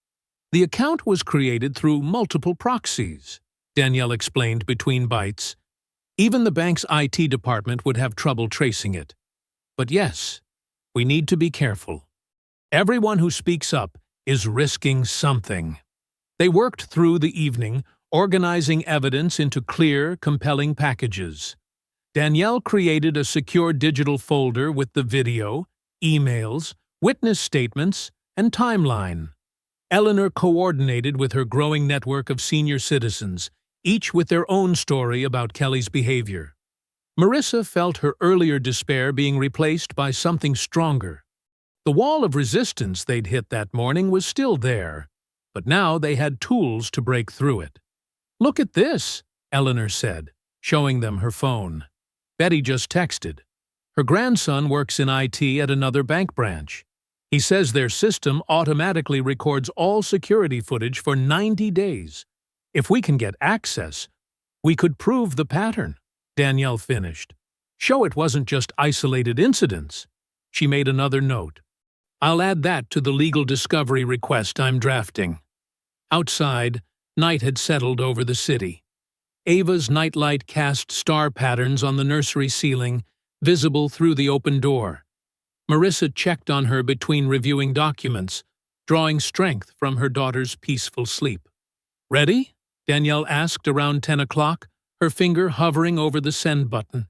Speaker 1: The account was created through multiple proxies, Danielle explained between bites. Even the bank's IT department would have trouble tracing it. But yes, we need to be careful. Everyone who speaks up is risking something. They worked through the evening, organizing evidence into clear, compelling packages. Danielle created a secure digital folder with the video, emails, witness statements, and timeline. Eleanor coordinated with her growing network of senior citizens, each with their own story about Kelly's behavior. Marissa felt her earlier despair being replaced by something stronger. The wall of resistance they'd hit that morning was still there, but now they had tools to break through it. "Look at this," Eleanor said, showing them her phone. Betty just texted. Her grandson works in IT at another bank branch. He says their system automatically records all security footage for 90 days. If we can get access, we could prove the pattern, Danielle finished. Show it wasn't just isolated incidents. She made another note. I'll add that to the legal discovery request I'm drafting. Outside, night had settled over the city. Ava's nightlight cast star patterns on the nursery ceiling, visible through the open door. Marissa checked on her between reviewing documents, drawing strength from her daughter's peaceful sleep. "Ready?" Danielle asked around 10 o'clock, her finger hovering over the send button.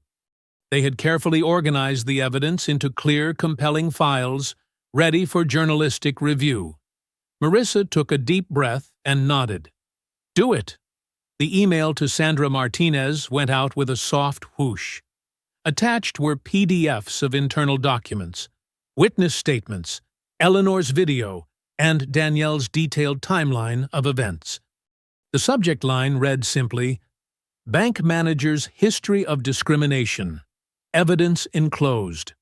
Speaker 1: They had carefully organized the evidence into clear, compelling files, ready for journalistic review. Marissa took a deep breath and nodded. "Do it." The email to Sandra Martinez went out with a soft whoosh. Attached were PDFs of internal documents, witness statements, Eleanor's video, and Danielle's detailed timeline of events. The subject line read simply, "Bank Manager's History of Discrimination. Evidence enclosed."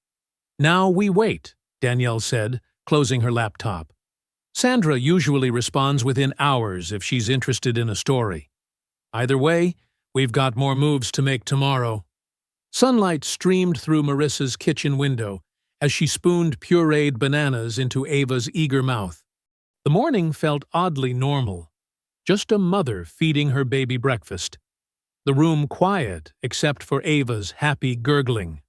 Speaker 1: "Now we wait," Danielle said, closing her laptop. Sandra usually responds within hours if she's interested in a story. Either way, we've got more moves to make tomorrow. Sunlight streamed through Marissa's kitchen window as she spooned pureed bananas into Ava's eager mouth. The morning felt oddly normal, just a mother feeding her baby breakfast. The room quiet except for Ava's happy gurgling.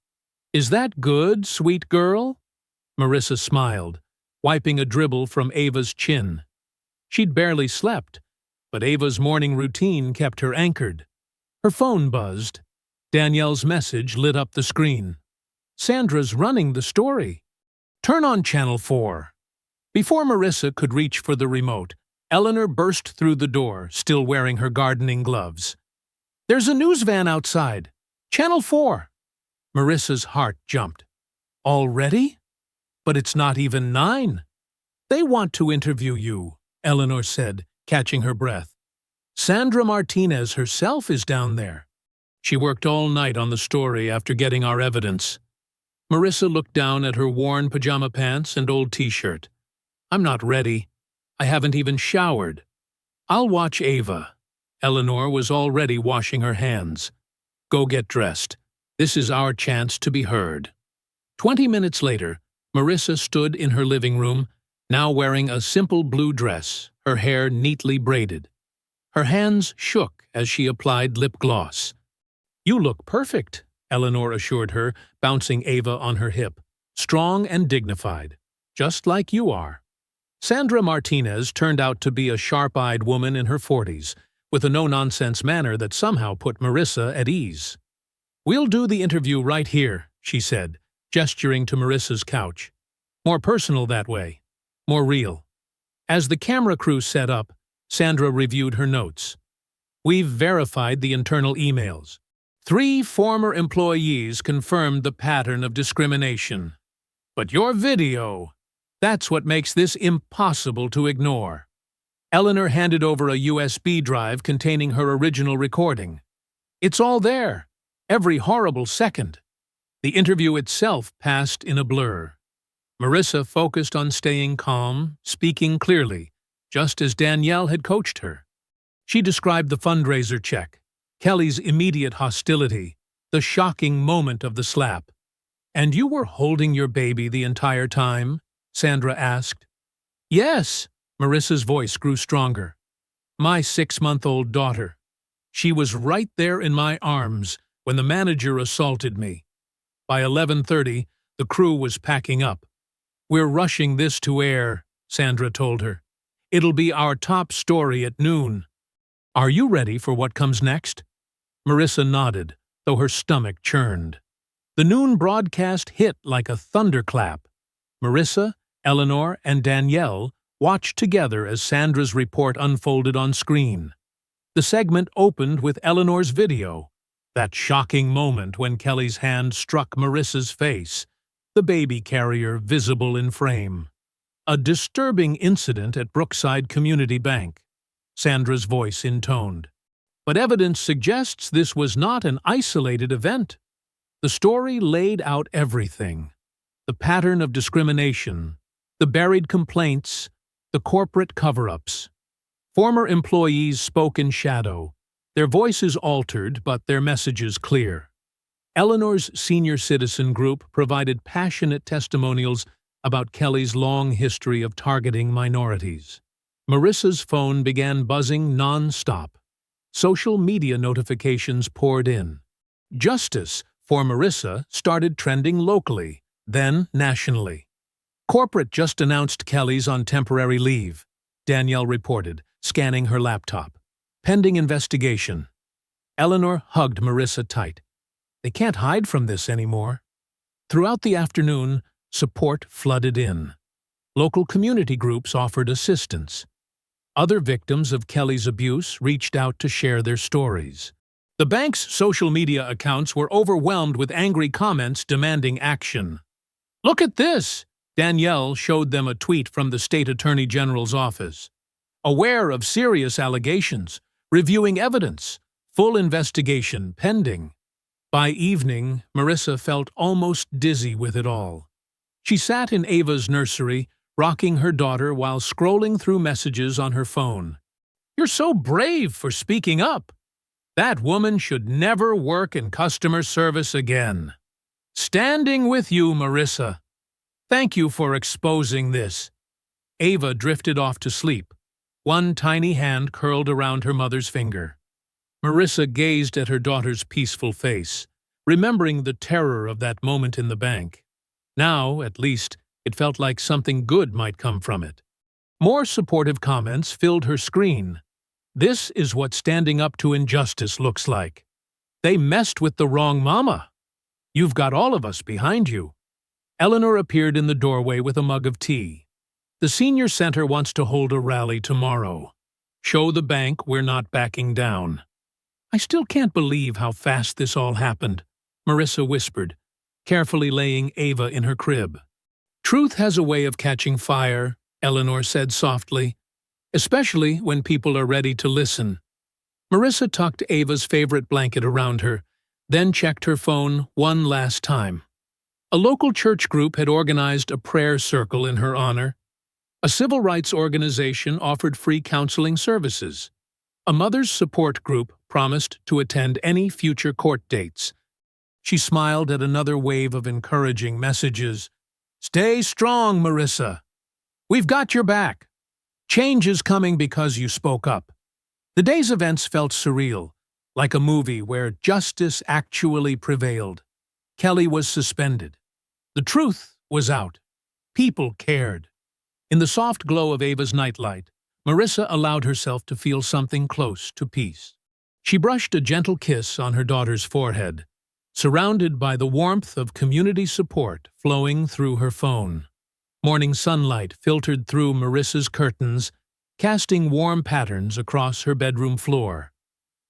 Speaker 1: "Is that good, sweet girl?" Marissa smiled, wiping a dribble from Ava's chin. She'd barely slept, but Ava's morning routine kept her anchored. Her phone buzzed. Danielle's message lit up the screen. "Sandra's running the story. Turn on Channel 4. Before Marissa could reach for the remote, Eleanor burst through the door, still wearing her gardening gloves. "There's a news van outside. Channel 4. Marissa's heart jumped. "Already? But it's not even 9. "They want to interview you," Eleanor said, catching her breath. "Sandra Martinez herself is down there. She worked all night on the story after getting our evidence." Marissa looked down at her worn pajama pants and old t-shirt. "I'm not ready. I haven't even showered." "I'll watch Ava." Eleanor was already washing her hands. "Go get dressed. This is our chance to be heard." 20 minutes later, Marissa stood in her living room, now wearing a simple blue dress, her hair neatly braided. Her hands shook as she applied lip gloss. "You look perfect," Eleanor assured her, bouncing Ava on her hip. "Strong and dignified, just like you are." Sandra Martinez turned out to be a sharp-eyed woman in her 40s, with a no-nonsense manner that somehow put Marissa at ease. "We'll do the interview right here," she said, gesturing to Marissa's couch. "More personal that way. More real." As the camera crew set up, Sandra reviewed her notes. "We've verified the internal emails. 3 former employees confirmed the pattern of discrimination. But your video, that's what makes this impossible to ignore." Eleanor handed over a USB drive containing her original recording. "It's all there, every horrible second." The interview itself passed in a blur. Marissa focused on staying calm, speaking clearly, just as Danielle had coached her. She described the fundraiser check, Kelly's immediate hostility, the shocking moment of the slap. "And you were holding your baby the entire time?" Sandra asked. "Yes," Marissa's voice grew stronger. "My 6-month-old daughter. She was right there in my arms when the manager assaulted me." By 11:30, the crew was packing up. "We're rushing this to air," Sandra told her. "It'll be our top story at noon. Are you ready for what comes next?" Marissa nodded, though her stomach churned. The noon broadcast hit like a thunderclap. Marissa, Eleanor, and Danielle watched together as Sandra's report unfolded on screen. The segment opened with Eleanor's video, that shocking moment when Kelly's hand struck Marissa's face, the baby carrier visible in frame. "A disturbing incident at Brookside Community Bank," Sandra's voice intoned. "But evidence suggests this was not an isolated event." The story laid out everything: the pattern of discrimination, the buried complaints, the corporate cover-ups. Former employees spoke in shadow, their voices altered but their messages clear. Eleanor's senior citizen group provided passionate testimonials about Kelly's long history of targeting minorities. Marissa's phone began buzzing non-stop. Social media notifications poured in. Justice for Marissa started trending locally, then nationally. "Corporate just announced Kelly's on temporary leave," Danielle reported, scanning her laptop. "Pending investigation." Eleanor hugged Marissa tight. "They can't hide from this anymore." Throughout the afternoon, support flooded in. Local community groups offered assistance. Other victims of Kelly's abuse reached out to share their stories. The bank's social media accounts were overwhelmed with angry comments demanding action. "Look at this!" Danielle showed them a tweet from the state attorney general's office. "Aware of serious allegations, reviewing evidence, full investigation pending." By evening, Marissa felt almost dizzy with it all. She sat in Ava's nursery, rocking her daughter while scrolling through messages on her phone. "You're so brave for speaking up. That woman should never work in customer service again. Standing with you, Marissa. Thank you for exposing this." Ava drifted off to sleep, one tiny hand curled around her mother's finger. Marissa gazed at her daughter's peaceful face, remembering the terror of that moment in the bank. Now, at least, it felt like something good might come from it. More supportive comments filled her screen. "This is what standing up to injustice looks like. They messed with the wrong mama. You've got all of us behind you." Eleanor appeared in the doorway with a mug of tea. "The senior center wants to hold a rally tomorrow. Show the bank we're not backing down." "I still can't believe how fast this all happened," Marissa whispered, carefully laying Ava in her crib. "Truth has a way of catching fire," Eleanor said softly, "especially when people are ready to listen." Marissa tucked Ava's favorite blanket around her, then checked her phone one last time. A local church group had organized a prayer circle in her honor. A civil rights organization offered free counseling services. A mother's support group promised to attend any future court dates. She smiled at another wave of encouraging messages. "Stay strong, Marissa. We've got your back. Change is coming because you spoke up." The day's events felt surreal, like a movie where justice actually prevailed. Kelly was suspended. The truth was out. People cared. In the soft glow of Ava's nightlight, Marissa allowed herself to feel something close to peace. She brushed a gentle kiss on her daughter's forehead, surrounded by the warmth of community support flowing through her phone. Morning sunlight filtered through Marissa's curtains, casting warm patterns across her bedroom floor.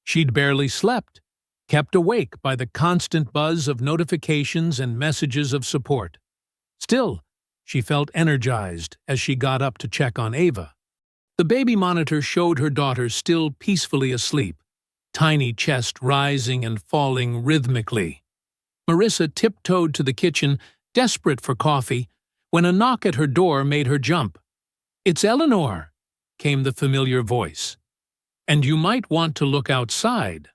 Speaker 1: She'd barely slept, kept awake by the constant buzz of notifications and messages of support. Still, she felt energized as she got up to check on Ava. The baby monitor showed her daughter still peacefully asleep, tiny chest rising and falling rhythmically. Marissa tiptoed to the kitchen, desperate for coffee, when a knock at her door made her jump. "It's Eleanor," came the familiar voice. And you might want to look outside.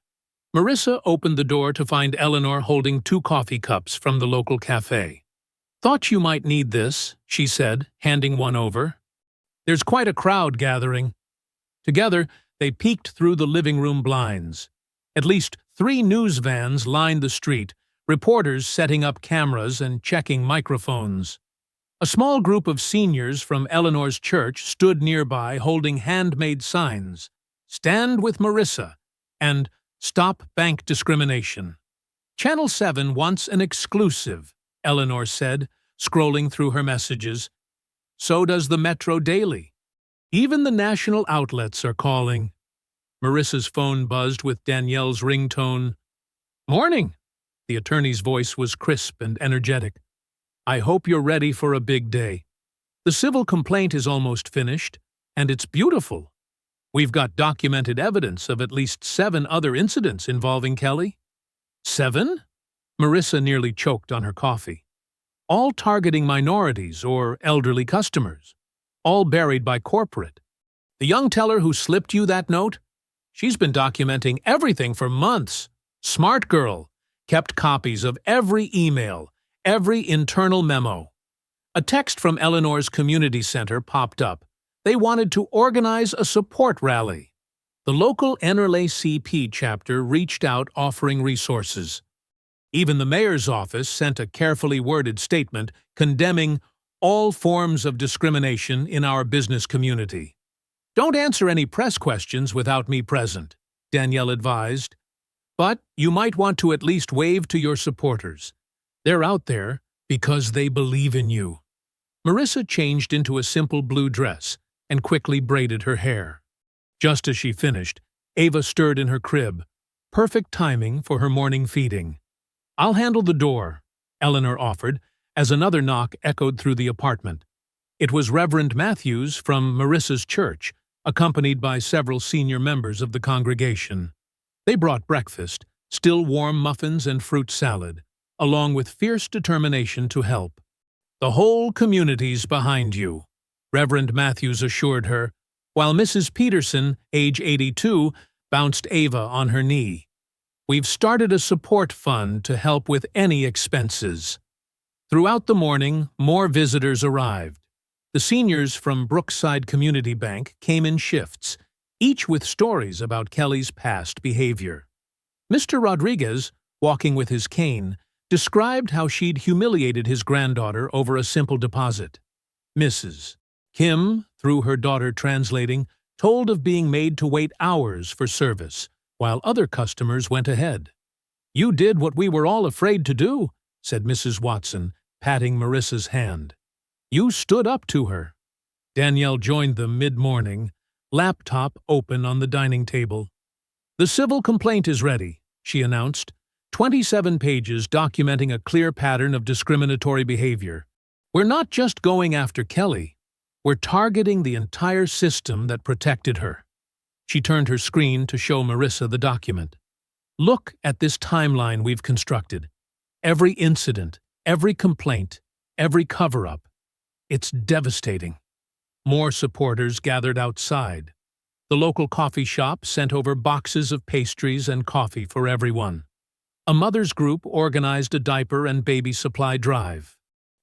Speaker 1: Marissa opened the door to find Eleanor holding 2 coffee cups from the local cafe. "Thought you might need this," she said, handing one over. "There's quite a crowd gathering." Together, they peeked through the living room blinds. At least 3 news vans lined the street, reporters setting up cameras and checking microphones. A small group of seniors from Eleanor's church stood nearby holding handmade signs, "Stand with Marissa," and "Stop Bank Discrimination." "Channel 7 wants an exclusive," Eleanor said, scrolling through her messages. "So does the Metro Daily. Even the national outlets are calling." Marissa's phone buzzed with Danielle's ringtone. "Morning!" The attorney's voice was crisp and energetic. "I hope you're ready for a big day. The civil complaint is almost finished, and it's beautiful. We've got documented evidence of at least 7 other incidents involving Kelly." "7?" Marissa nearly choked on her coffee. "All targeting minorities or elderly customers. All buried by corporate. The young teller who slipped you that note? She's been documenting everything for months. Smart girl. Kept copies of every email, every internal memo." A text from Eleanor's community center popped up. They wanted to organize a support rally. The local NRLA-CP chapter reached out offering resources. Even the mayor's office sent a carefully worded statement condemning all forms of discrimination in our business community. "Don't answer any press questions without me present," Danielle advised. "But you might want to at least wave to your supporters. They're out there because they believe in you." Marissa changed into a simple blue dress and quickly braided her hair. Just as she finished, Ava stirred in her crib, perfect timing for her morning feeding. "I'll handle the door," Eleanor offered, as another knock echoed through the apartment. It was Reverend Matthews from Marissa's church, accompanied by several senior members of the congregation. They brought breakfast, still warm muffins and fruit salad, along with fierce determination to help. "The whole community's behind you," Reverend Matthews assured her, while Mrs. Peterson, age 82, bounced Ava on her knee. "We've started a support fund to help with any expenses." Throughout the morning, more visitors arrived. The seniors from Brookside Community Bank came in shifts, each with stories about Kelly's past behavior. Mr. Rodriguez, walking with his cane, described how she'd humiliated his granddaughter over a simple deposit. Mrs. Kim, through her daughter translating, told of being made to wait hours for service, while other customers went ahead. "You did what we were all afraid to do," said Mrs. Watson, patting Marissa's hand. "You stood up to her." Danielle joined them mid-morning, laptop open on the dining table. "The civil complaint is ready," she announced. 27 pages documenting a clear pattern of discriminatory behavior. "We're not just going after Kelly. We're targeting the entire system that protected her." She turned her screen to show Marissa the document. "Look at this timeline we've constructed. Every incident, every complaint, every cover-up. It's devastating." More supporters gathered outside. The local coffee shop sent over boxes of pastries and coffee for everyone. A mother's group organized a diaper and baby supply drive.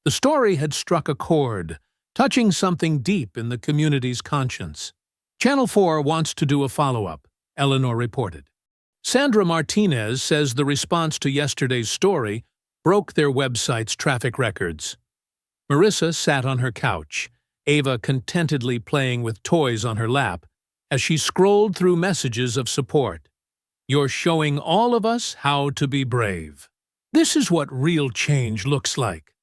Speaker 1: The story had struck a chord, touching something deep in the community's conscience. "Channel 4 wants to do a follow-up," Eleanor reported. "Sandra Martinez says the response to yesterday's story broke their website's traffic records." Marissa sat on her couch, Ava contentedly playing with toys on her lap, as she scrolled through messages of support. "You're showing all of us how to be brave. This is what real change looks like.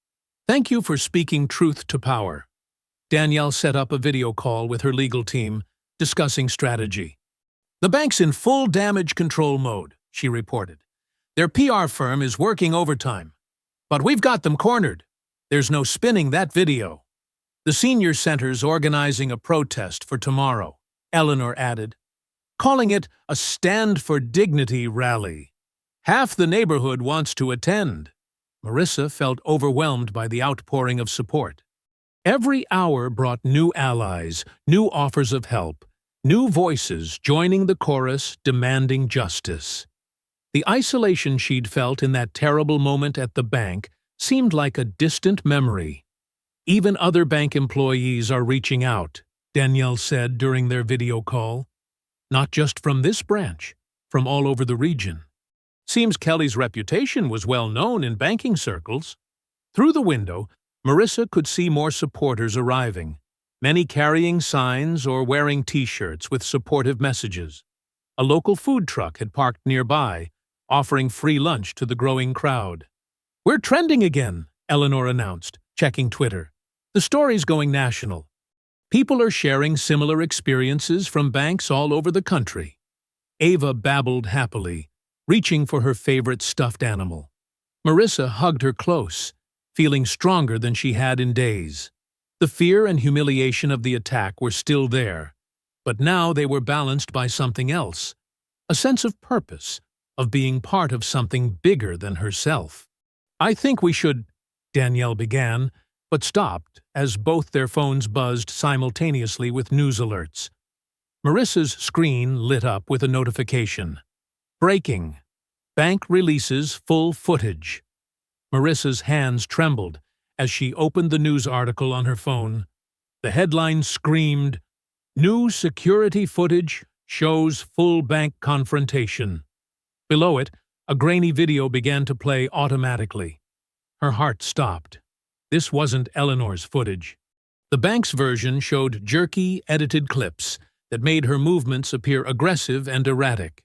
Speaker 1: Thank you for speaking truth to power." Danielle set up a video call with her legal team, discussing strategy. "The bank's in full damage control mode," she reported. "Their PR firm is working overtime. But we've got them cornered. There's no spinning that video." "The senior center's organizing a protest for tomorrow," Eleanor added, "calling it a Stand for Dignity rally. Half the neighborhood wants to attend." Marissa felt overwhelmed by the outpouring of support. Every hour brought new allies, new offers of help, New voices joining the chorus demanding justice. The isolation she'd felt in that terrible moment at the bank seemed like a distant memory. Even other bank employees are reaching out, Danielle said during their video call. Not just from this branch, from all over the region. Seems Kelly's reputation was well known in banking circles. Through the window, Marissa could see more supporters arriving, many carrying signs or wearing T-shirts with supportive messages. A local food truck had parked nearby, offering free lunch to the growing crowd. "We're trending again," Eleanor announced, checking Twitter. "The story's going national. People are sharing similar experiences from banks all over the country." Ava babbled happily, reaching for her favorite stuffed animal. Marissa hugged her close, feeling stronger than she had in days. The fear and humiliation of the attack were still there, but now they were balanced by something else, a sense of purpose, of being part of something bigger than herself. "I think we should," Danielle began, but stopped as both their phones buzzed simultaneously with news alerts. Marissa's screen lit up with a notification. "Breaking. Bank releases full footage." Marissa's hands trembled as she opened the news article on her phone. The headline screamed, "New security footage shows full bank confrontation." Below it, a grainy video began to play automatically. Her heart stopped. This wasn't Eleanor's footage. The bank's version showed jerky, edited clips that made her movements appear aggressive and erratic.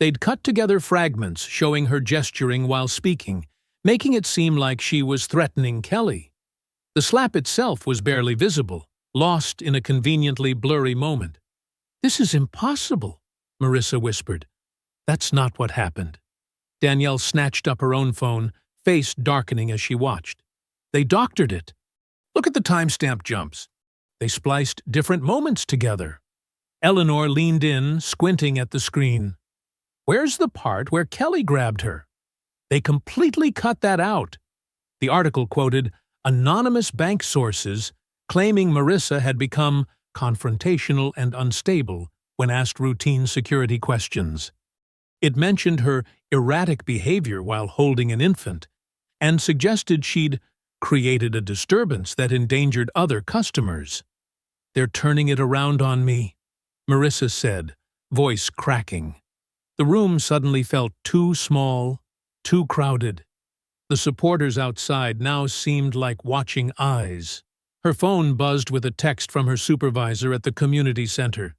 Speaker 1: They'd cut together fragments showing her gesturing while speaking, making it seem like she was threatening Kelly. The slap itself was barely visible, lost in a conveniently blurry moment. "This is impossible," Marissa whispered. "That's not what happened." Danielle snatched up her own phone, face darkening as she watched. "They doctored it. Look at the timestamp jumps. They spliced different moments together." Eleanor leaned in, squinting at the screen. "Where's the part where Kelly grabbed her?" "They completely cut that out." The article quoted anonymous bank sources claiming Marissa had become confrontational and unstable when asked routine security questions. It mentioned her erratic behavior while holding an infant and suggested she'd created a disturbance that endangered other customers. "They're turning it around on me," Marissa said, voice cracking. The room suddenly felt too small, too crowded. The supporters outside now seemed like watching eyes. Her phone buzzed with a text from her supervisor at the community center.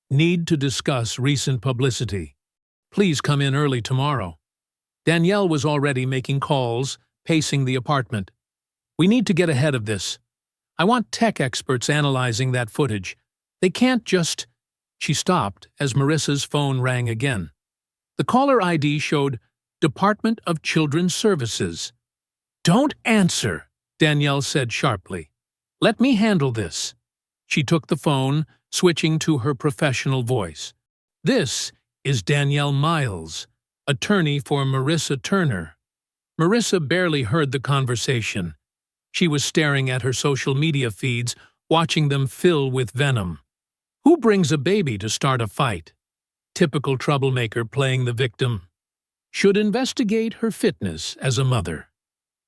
Speaker 1: "Need to discuss recent publicity. Please come in early tomorrow." Danielle was already making calls, pacing the apartment. "We need to get ahead of this. I want tech experts analyzing that footage. They can't just—" She stopped as Marissa's phone rang again. The caller ID showed Department of Children's Services. "Don't answer," Danielle said sharply. "Let me handle this." She took the phone, switching to her professional voice. "This is Danielle Miles, attorney for Marissa Turner." Marissa barely heard the conversation. She was staring at her social media feeds, watching them fill with venom. Who brings a baby to start a fight? Typical troublemaker playing the victim. Should investigate her fitness as a mother.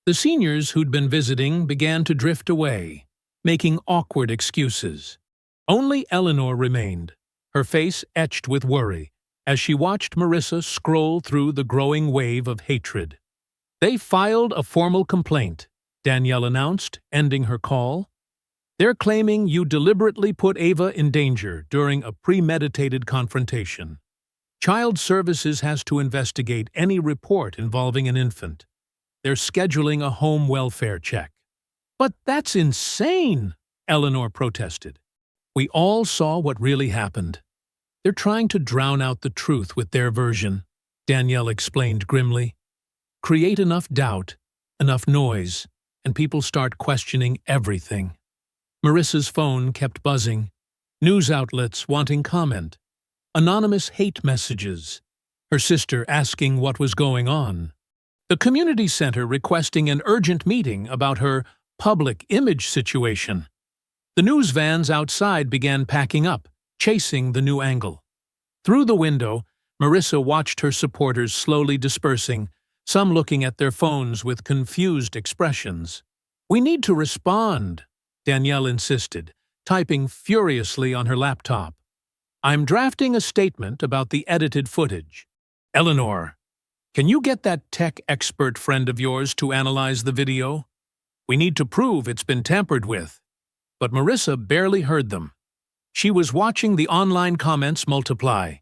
Speaker 1: The seniors who'd been visiting began to drift away, making awkward excuses. Only Eleanor remained, her face etched with worry, as she watched Marissa scroll through the growing wave of hatred. "They filed a formal complaint," Danielle announced, ending her call. "They're claiming you deliberately put Ava in danger during a premeditated confrontation. Child Services has to investigate any report involving an infant. They're scheduling a home welfare check." "But that's insane!" Eleanor protested. "We all saw what really happened. They're trying to drown out the truth with their version," Danielle explained grimly. "Create enough doubt, enough noise, and people start questioning everything." Marissa's phone kept buzzing. News outlets wanting comment. Anonymous hate messages. Her sister asking what was going on. The community center requesting an urgent meeting about her public image situation. The news vans outside began packing up, chasing the new angle. Through the window, Marissa watched her supporters slowly dispersing, some looking at their phones with confused expressions. "We need to respond," Danielle insisted, typing furiously on her laptop. "I'm drafting a statement about the edited footage. Eleanor, can you get that tech expert friend of yours to analyze the video? We need to prove it's been tampered with." But Marissa barely heard them. She was watching the online comments multiply.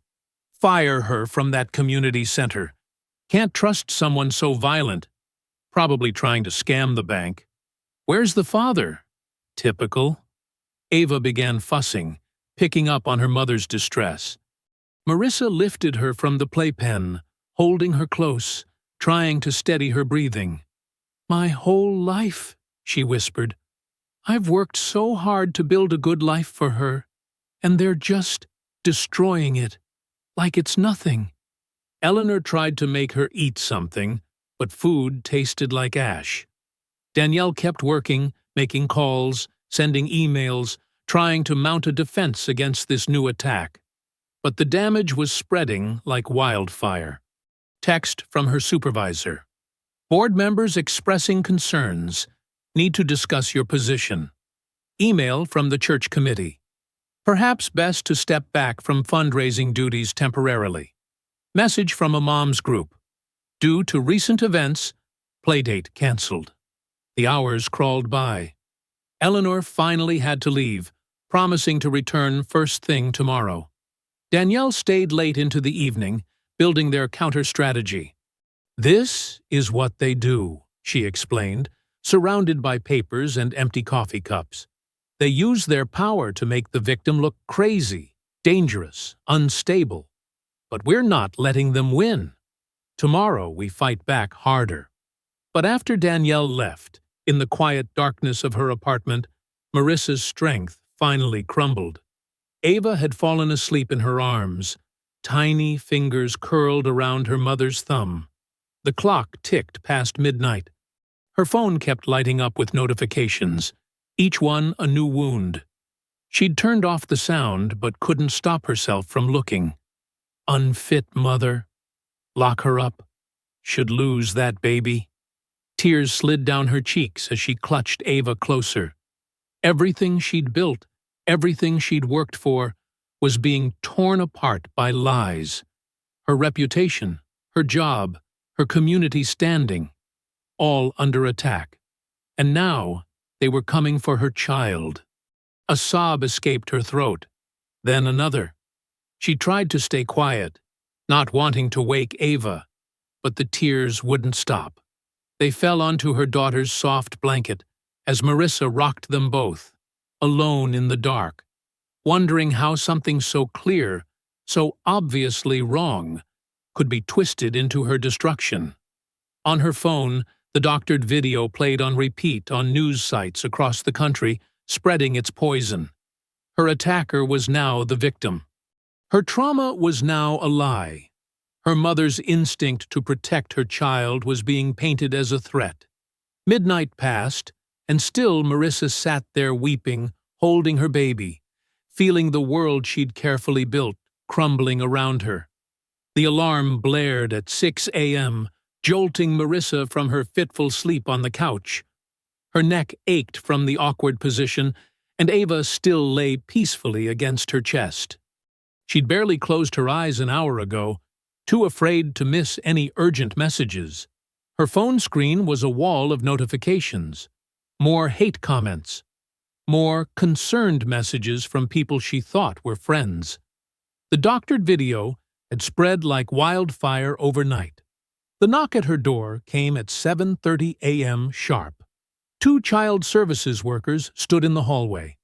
Speaker 1: "Fire her from that community center. Can't trust someone so violent. Probably trying to scam the bank. Where's the father? Typical." Ava began fussing, picking up on her mother's distress. Marissa lifted her from the playpen, holding her close, trying to steady her breathing. "My whole life," she whispered. "I've worked so hard to build a good life for her, and they're just destroying it, like it's nothing." Eleanor tried to make her eat something, but food tasted like ash. Danielle kept working, making calls, sending emails, trying to mount a defense against this new attack. But the damage was spreading like wildfire. Text from her supervisor. "Board members expressing concerns. Need to discuss your position." Email from the church committee. "Perhaps best to step back from fundraising duties temporarily." Message from a mom's group. "Due to recent events, playdate cancelled." The hours crawled by. Eleanor finally had to leave, promising to return first thing tomorrow. Danielle stayed late into the evening, building their counter-strategy. "This is what they do," she explained, surrounded by papers and empty coffee cups. "They use their power to make the victim look crazy, dangerous, unstable. But we're not letting them win. Tomorrow we fight back harder." But after Danielle left, in the quiet darkness of her apartment, Marissa's strength finally crumbled. Ava had fallen asleep in her arms, tiny fingers curled around her mother's thumb. The clock ticked past midnight. Her phone kept lighting up with notifications, each one a new wound. She'd turned off the sound but couldn't stop herself from looking. Unfit mother. Lock her up. Should lose that baby. Tears slid down her cheeks as she clutched Ava closer. Everything she'd built, everything she'd worked for, was being torn apart by lies. Her reputation, her job, her community standing, all under attack. And now they were coming for her child. A sob escaped her throat, then another. She tried to stay quiet, not wanting to wake Ava, but the tears wouldn't stop. They fell onto her daughter's soft blanket as Marissa rocked them both, alone in the dark, wondering how something so clear, so obviously wrong, could be twisted into her destruction. On her phone, the doctored video played on repeat on news sites across the country, spreading its poison. Her attacker was now the victim. Her trauma was now a lie. Her mother's instinct to protect her child was being painted as a threat. Midnight passed, and still Marissa sat there weeping, holding her baby, feeling the world she'd carefully built crumbling around her. The alarm blared at 6 a.m., jolting Marissa from her fitful sleep on the couch. Her neck ached from the awkward position, and Ava still lay peacefully against her chest. She'd barely closed her eyes an hour ago, too afraid to miss any urgent messages. Her phone screen was a wall of notifications. More hate comments. More concerned messages from people she thought were friends. The doctored video had spread like wildfire overnight. The knock at her door came at 7:30 a.m. sharp. 2 child services workers stood in the hallway,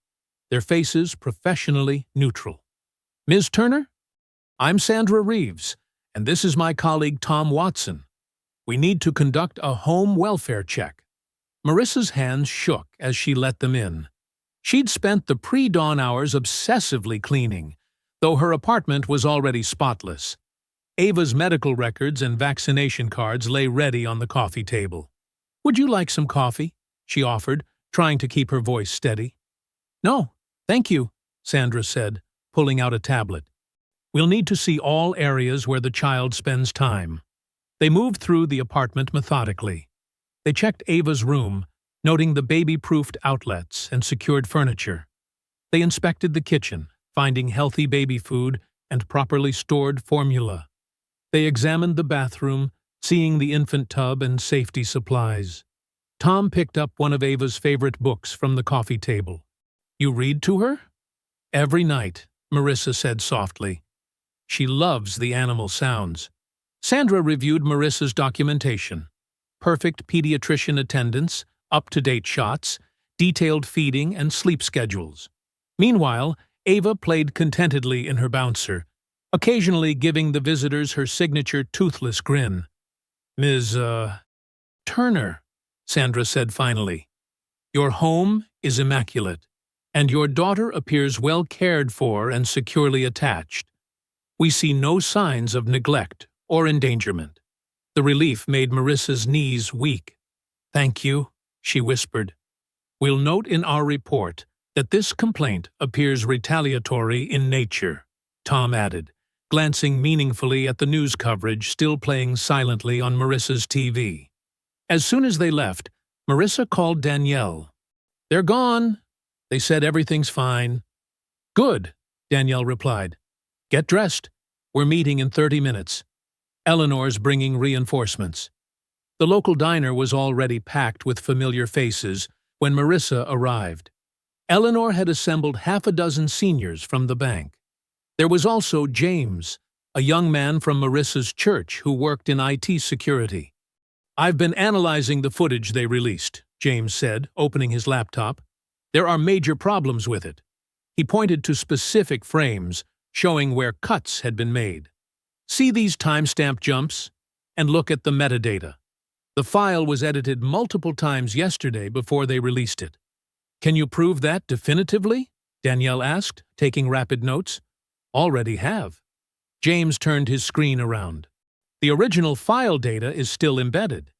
Speaker 1: their faces professionally neutral. "Ms. Turner? I'm Sandra Reeves, and this is my colleague Tom Watson. We need to conduct a home welfare check." Marissa's hands shook as she let them in. She'd spent the pre-dawn hours obsessively cleaning, though her apartment was already spotless. Ava's medical records and vaccination cards lay ready on the coffee table. "Would you like some coffee?" she offered, trying to keep her voice steady. "No, thank you," Sandra said, pulling out a tablet. We'll need to see all areas where the child spends time. They moved through the apartment methodically. They checked Ava's room, noting the baby-proofed outlets and secured furniture. They inspected the kitchen, finding healthy baby food and properly stored formula. They examined the bathroom, seeing the infant tub and safety supplies. Tom picked up one of Ava's favorite books from the coffee table. "You read to her?" "Every night," Marissa said softly. "She loves the animal sounds." Sandra reviewed Marissa's documentation. Perfect pediatrician attendance, up-to-date shots, detailed feeding and sleep schedules. Meanwhile, Ava played contentedly in her bouncer, occasionally giving the visitors her signature toothless grin. "Ms. Turner," Sandra said finally, "your home is immaculate, and your daughter appears well cared for and securely attached. We see no signs of neglect or endangerment." The relief made Marissa's knees weak. "Thank you," she whispered. "We'll note in our report that this complaint appears retaliatory in nature," Tom added, glancing meaningfully at the news coverage still playing silently on Marissa's TV. As soon as they left, Marissa called Danielle. "They're gone. They said everything's fine." "Good," Danielle replied. "Get dressed. We're meeting in 30 minutes. Eleanor's bringing reinforcements." The local diner was already packed with familiar faces when Marissa arrived. Eleanor had assembled half a dozen seniors from the bank. There was also James, a young man from Marissa's church who worked in IT security. "I've been analyzing the footage they released," James said, opening his laptop. "There are major problems with it." He pointed to specific frames, showing where cuts had been made. "See these timestamp jumps? And look at the metadata. The file was edited multiple times yesterday before they released it." "Can you prove that definitively?" Danielle asked, taking rapid notes. "Already have." James turned his screen around. "The original file data is still embedded.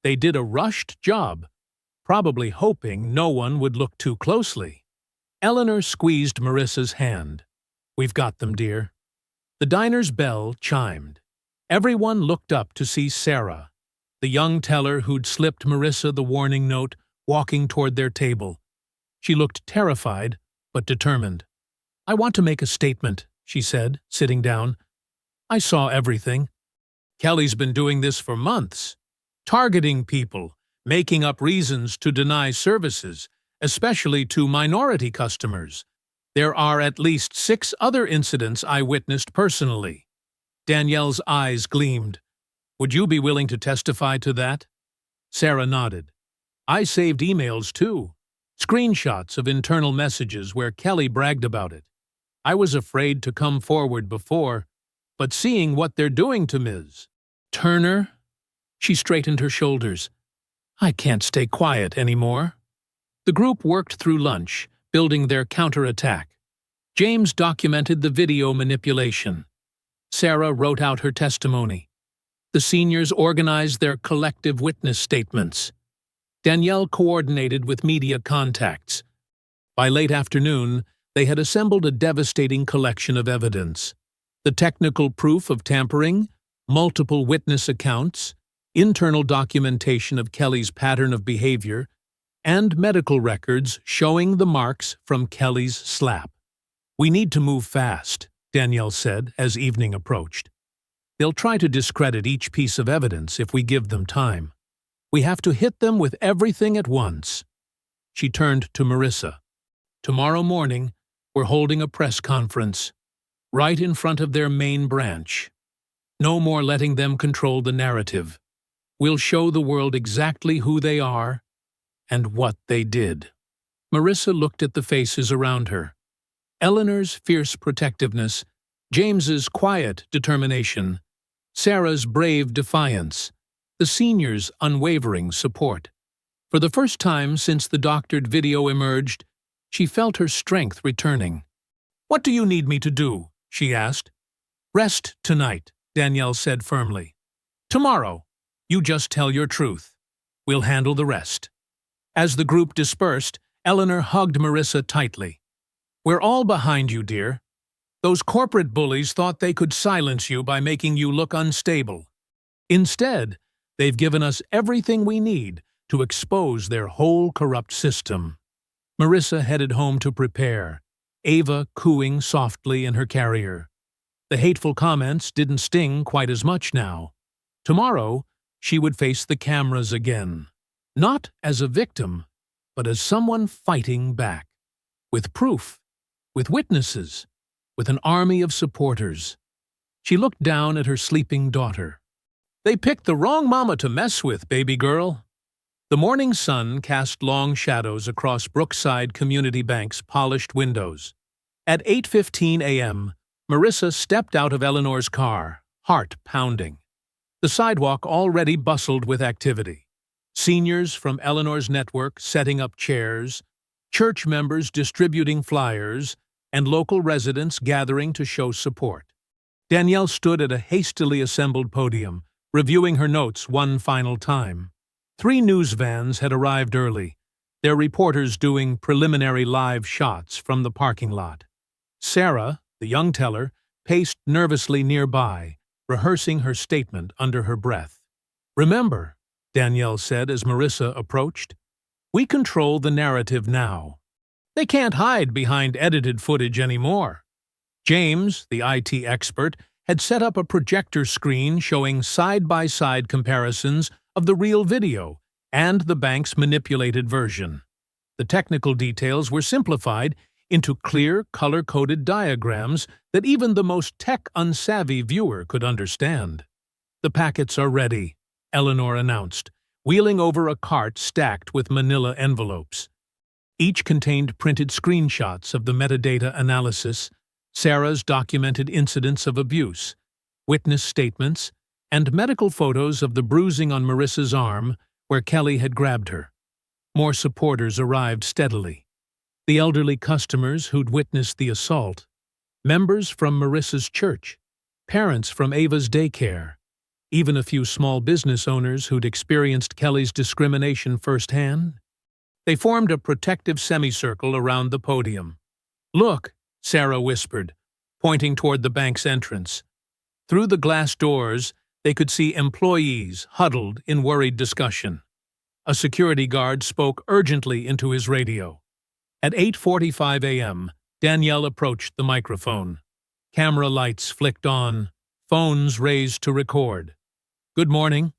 Speaker 1: They did a rushed job, probably hoping no one would look too closely." Eleanor squeezed Marissa's hand. "We've got them, dear." The diner's bell chimed. Everyone looked up to see Sarah, the young teller who'd slipped Marissa the warning note, walking toward their table. She looked terrified, but determined. "I want to make a statement," she said, sitting down. "I saw everything. Kelly's been doing this for months, targeting people, making up reasons to deny services, especially to minority customers. There are at least 6 other incidents I witnessed personally." Danielle's eyes gleamed. "Would you be willing to testify to that?" Sarah nodded. "I saved emails, too. Screenshots of internal messages where Kelly bragged about it. I was afraid to come forward before, but seeing what they're doing to Ms. Turner," she straightened her shoulders, "I can't stay quiet anymore." The group worked through lunch, building their counterattack. James documented the video manipulation. Sarah wrote out her testimony. The seniors organized their collective witness statements. Danielle coordinated with media contacts. By late afternoon, they had assembled a devastating collection of evidence. The technical proof of tampering, multiple witness accounts, internal documentation of Kelly's pattern of behavior, and medical records showing the marks from Kelly's slap. "We need to move fast," Danielle said as evening approached. "They'll try to discredit each piece of evidence if we give them time. We have to hit them with everything at once." She turned to Marissa. "Tomorrow morning, we're holding a press conference, right in front of their main branch. No more letting them control the narrative. We'll show the world exactly who they are and what they did." Marissa looked at the faces around her. Eleanor's fierce protectiveness, James's quiet determination, Sarah's brave defiance, the seniors' unwavering support. For the first time since the doctored video emerged, she felt her strength returning. "What do you need me to do?" she asked. "Rest tonight," Danielle said firmly. "Tomorrow, you just tell your truth. We'll handle the rest." As the group dispersed, Eleanor hugged Marissa tightly. "We're all behind you, dear. Those corporate bullies thought they could silence you by making you look unstable. Instead, they've given us everything we need to expose their whole corrupt system." Marissa headed home to prepare, Ava cooing softly in her carrier. The hateful comments didn't sting quite as much now. Tomorrow, she would face the cameras again. Not as a victim, but as someone fighting back. With proof, with witnesses, with an army of supporters. She looked down at her sleeping daughter. "They picked the wrong mama to mess with, baby girl." The morning sun cast long shadows across Brookside Community Bank's polished windows. At 8:15 a.m., Marissa stepped out of Eleanor's car, heart pounding. The sidewalk already bustled with activity. Seniors from Eleanor's network setting up chairs, church members distributing flyers, and local residents gathering to show support. Danielle stood at a hastily assembled podium, reviewing her notes one final time. 3 news vans had arrived early, their reporters doing preliminary live shots from the parking lot. Sarah, the young teller, paced nervously nearby, rehearsing her statement under her breath. "Remember," Danielle said as Marissa approached, "we control the narrative now. They can't hide behind edited footage anymore." James, the IT expert, had set up a projector screen showing side-by-side comparisons of the real video and the bank's manipulated version. The technical details were simplified into clear, color-coded diagrams that even the most tech-unsavvy viewer could understand. "The packets are ready," Eleanor announced, wheeling over a cart stacked with manila envelopes. Each contained printed screenshots of the metadata analysis, Sarah's documented incidents of abuse, witness statements, and medical photos of the bruising on Marissa's arm where Kelly had grabbed her. More supporters arrived steadily. The elderly customers who'd witnessed the assault, members from Marissa's church, parents from Ava's daycare, even a few small business owners who'd experienced Kelly's discrimination firsthand. They formed a protective semicircle around the podium. "Look," Sarah whispered, pointing toward the bank's entrance. Through the glass doors, they could see employees huddled in worried discussion. A security guard spoke urgently into his radio. At 8:45 a.m., Danielle approached the microphone. Camera lights flicked on, phones raised to record. "Good morning.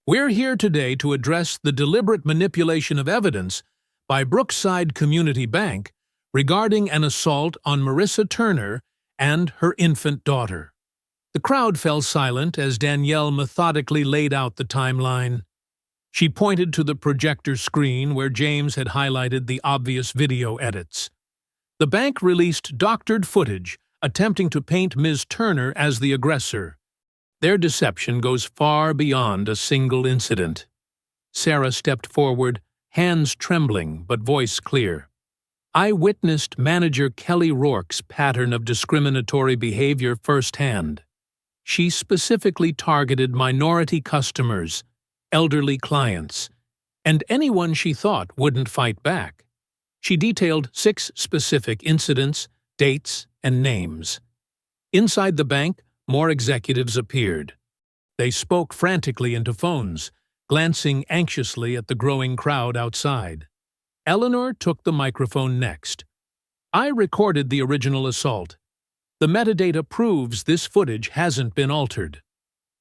Speaker 1: We're here today to address the deliberate manipulation of evidence by Brookside Community Bank regarding an assault on Marissa Turner and her infant daughter." The crowd fell silent as Danielle methodically laid out the timeline. She pointed to the projector screen where James had highlighted the obvious video edits. The bank released doctored footage attempting to paint Ms. Turner as the aggressor. Their deception goes far beyond a single incident. Sarah stepped forward, hands trembling but voice clear. "I witnessed manager Kelly Rourke's pattern of discriminatory behavior firsthand. She specifically targeted minority customers, elderly clients, and anyone she thought wouldn't fight back. She detailed 6 specific incidents, dates, and names. Inside the bank, more executives appeared. They spoke frantically into phones, glancing anxiously at the growing crowd outside. Eleanor took the microphone next. "I recorded the original assault. The metadata proves this footage hasn't been altered."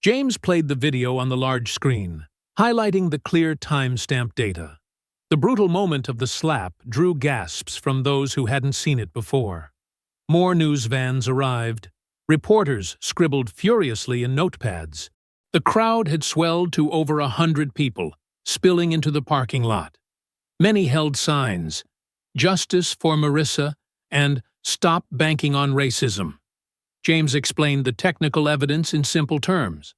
Speaker 1: James played the video on the large screen, highlighting the clear timestamp data. The brutal moment of the slap drew gasps from those who hadn't seen it before. More news vans arrived. Reporters scribbled furiously in notepads. The crowd had swelled to over 100 people, spilling into the parking lot. Many held signs, "Justice for Marissa" and "Stop banking on racism." James explained the technical evidence in simple terms.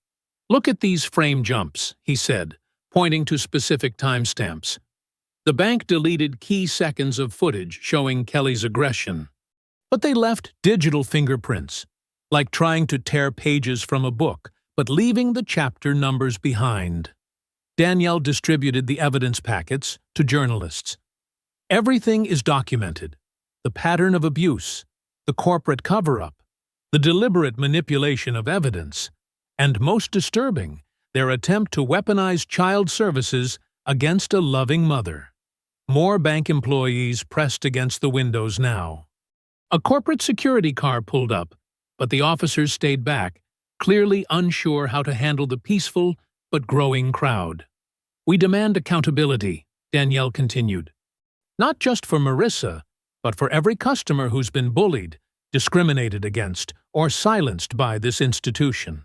Speaker 1: "Look at these frame jumps," he said, pointing to specific timestamps. The bank deleted key seconds of footage showing Kelly's aggression. But they left digital fingerprints, like trying to tear pages from a book, but leaving the chapter numbers behind. Danielle distributed the evidence packets to journalists. "Everything is documented. The pattern of abuse, the corporate cover-up, the deliberate manipulation of evidence, and most disturbing, their attempt to weaponize child services against a loving mother. More bank employees pressed against the windows now. A corporate security car pulled up, but the officers stayed back, clearly unsure how to handle the peaceful but growing crowd. "We demand accountability," Danielle continued. "Not just for Marissa, but for every customer who's been bullied, discriminated against, or silenced by this institution."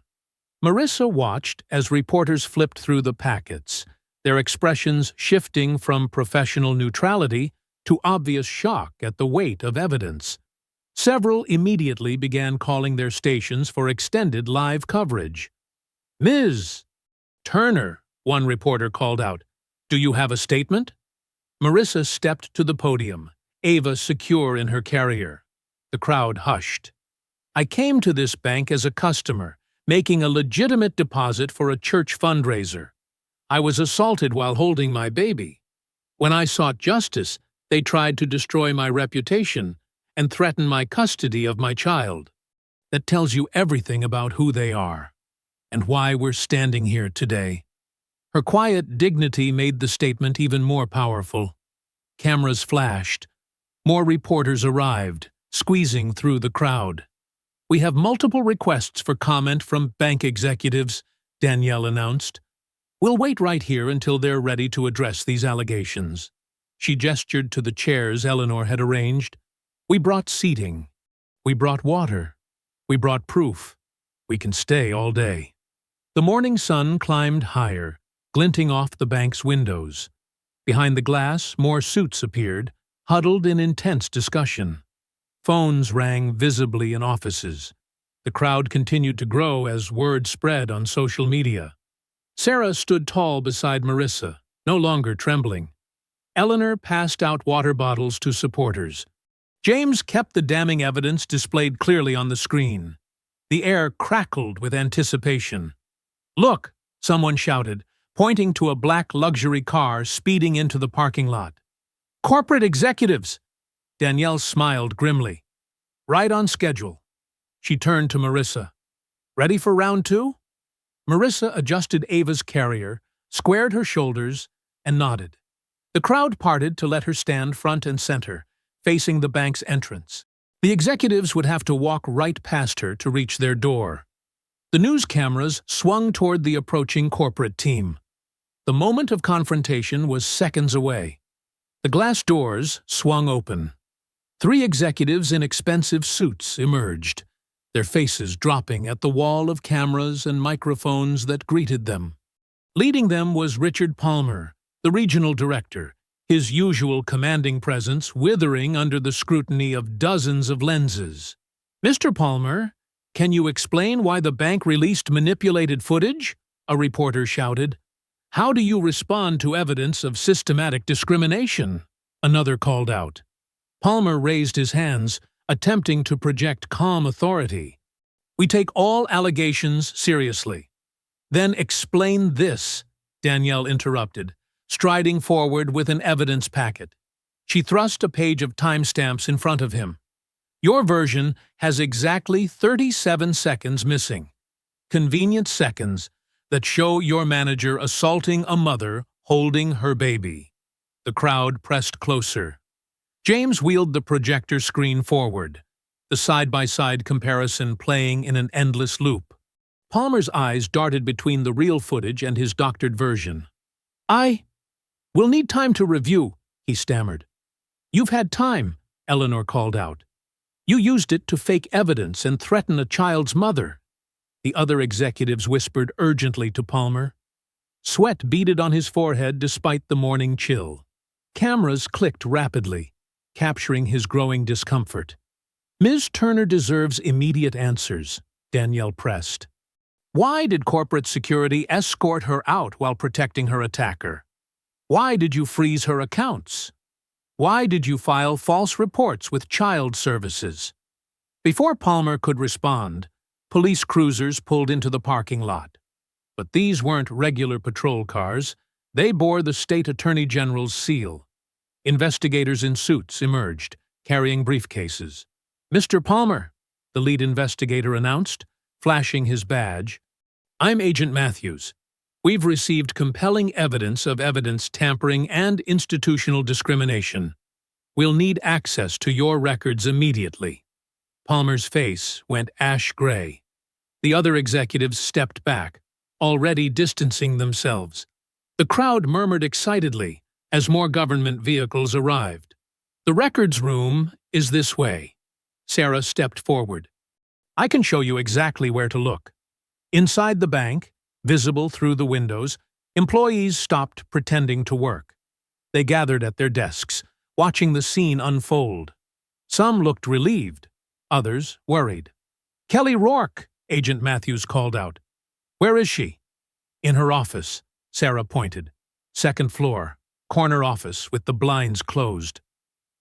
Speaker 1: Marissa watched as reporters flipped through the packets, their expressions shifting from professional neutrality to obvious shock at the weight of evidence. Several immediately began calling their stations for extended live coverage. "Ms. Turner," one reporter called out, "do you have a statement?" Marissa stepped to the podium, Ava secure in her carrier. The crowd hushed. "I came to this bank as a customer, making a legitimate deposit for a church fundraiser. I was assaulted while holding my baby. When I sought justice, they tried to destroy my reputation and threaten my custody of my child. That tells you everything about who they are, and why we're standing here today." Her quiet dignity made the statement even more powerful. Cameras flashed. More reporters arrived, squeezing through the crowd. "We have multiple requests for comment from bank executives," Danielle announced. "We'll wait right here until they're ready to address these allegations." She gestured to the chairs Eleanor had arranged. "We brought seating. We brought water. We brought proof. We can stay all day." The morning sun climbed higher, glinting off the bank's windows. Behind the glass, more suits appeared, huddled in intense discussion. Phones rang visibly in offices. The crowd continued to grow as word spread on social media. Sarah stood tall beside Marissa, no longer trembling. Eleanor passed out water bottles to supporters. James kept the damning evidence displayed clearly on the screen. The air crackled with anticipation. "Look!" someone shouted, pointing to a black luxury car speeding into the parking lot. "Corporate executives!" Danielle smiled grimly. "Right on schedule." She turned to Marissa. "Ready for round two?" Marissa adjusted Ava's carrier, squared her shoulders, and nodded. The crowd parted to let her stand front and center, facing the bank's entrance. The executives would have to walk right past her to reach their door. The news cameras swung toward the approaching corporate team. The moment of confrontation was seconds away. The glass doors swung open. 3 executives in expensive suits emerged, their faces dropping at the wall of cameras and microphones that greeted them. Leading them was Richard Palmer, the regional director, his usual commanding presence withering under the scrutiny of dozens of lenses. "Mr. Palmer, can you explain why the bank released manipulated footage?" a reporter shouted. "How do you respond to evidence of systematic discrimination?" another called out. Palmer raised his hands, attempting to project calm authority. "We take all allegations seriously." "Then explain this," Danielle interrupted, striding forward with an evidence packet. She thrust a page of timestamps in front of him. "Your version has exactly 37 seconds missing. Convenient seconds that show your manager assaulting a mother holding her baby." The crowd pressed closer. James wheeled the projector screen forward, the side-by-side comparison playing in an endless loop. Palmer's eyes darted between the real footage and his doctored version. "We'll need time to review," he stammered. "You've had time," Eleanor called out. "You used it to fake evidence and threaten a child's mother." The other executives whispered urgently to Palmer. Sweat beaded on his forehead despite the morning chill. Cameras clicked rapidly, capturing his growing discomfort. "Ms. Turner deserves immediate answers," Danielle pressed. "Why did corporate security escort her out while protecting her attacker? Why did you freeze her accounts? Why did you file false reports with child services?" Before Palmer could respond, police cruisers pulled into the parking lot. But these weren't regular patrol cars. They bore the state attorney general's seal. Investigators in suits emerged, carrying briefcases. Mr. Palmer, the lead investigator announced, flashing his badge. I'm Agent Matthews. We've received compelling evidence of evidence tampering and institutional discrimination. We'll need access to your records immediately. Palmer's face went ash-gray. The other executives stepped back, already distancing themselves. The crowd murmured excitedly as more government vehicles arrived. The records room is this way. Sarah stepped forward. I can show you exactly where to look. Inside the bank, visible through the windows, employees stopped pretending to work. They gathered at their desks, watching the scene unfold. Some looked relieved, others worried. Kelly Rourke, Agent Matthews called out. Where is she? In her office, Sarah pointed. Second floor, corner office with the blinds closed.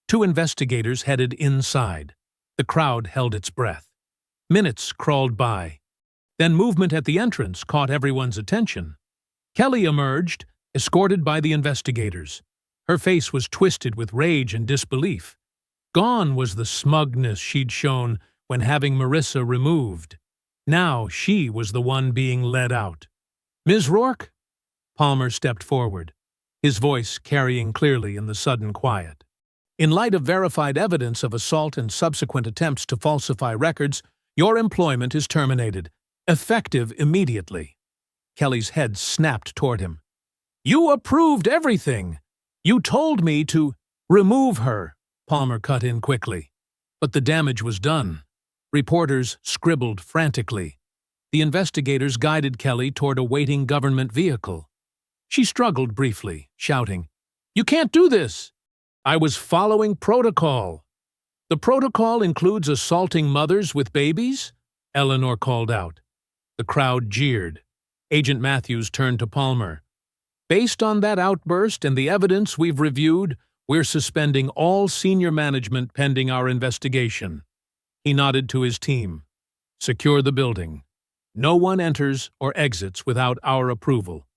Speaker 1: Two investigators headed inside. The crowd held its breath. Minutes crawled by. Then movement at the entrance caught everyone's attention. Kelly emerged, escorted by the investigators. Her face was twisted with rage and disbelief. Gone was the smugness she'd shown when having Marissa removed. Now she was the one being led out. Ms. Rourke? Palmer stepped forward, his voice carrying clearly in the sudden quiet. In light of verified evidence of assault and subsequent attempts to falsify records, your employment is terminated, effective immediately. Kelly's head snapped toward him. You approved everything! You told me to remove her, Palmer cut in quickly. But the damage was done. Reporters scribbled frantically. The investigators guided Kelly toward a waiting government vehicle. She struggled briefly, shouting, You can't do this! I was following protocol. The protocol includes assaulting mothers with babies? Eleanor called out. The crowd jeered. Agent Matthews turned to Palmer. Based on that outburst and the evidence we've reviewed, we're suspending all senior management pending our investigation. He nodded to his team. Secure the building. No one enters or exits without our approval.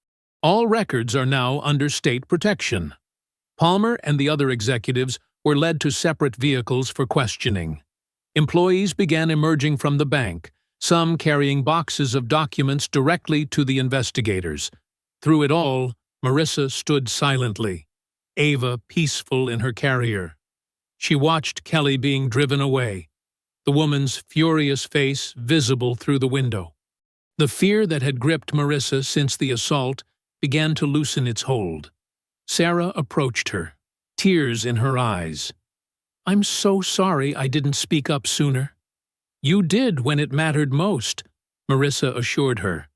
Speaker 1: All records are now under state protection. Palmer and the other executives were led to separate vehicles for questioning. Employees began emerging from the bank, some carrying boxes of documents directly to the investigators. Through it all, Marissa stood silently, Ava peaceful in her carrier. She watched Kelly being driven away, the woman's furious face visible through the window. The fear that had gripped Marissa since the assault began to loosen its hold. Sarah approached her, tears in her eyes. I'm so sorry I didn't speak up sooner. You did when it mattered most, Marissa assured her.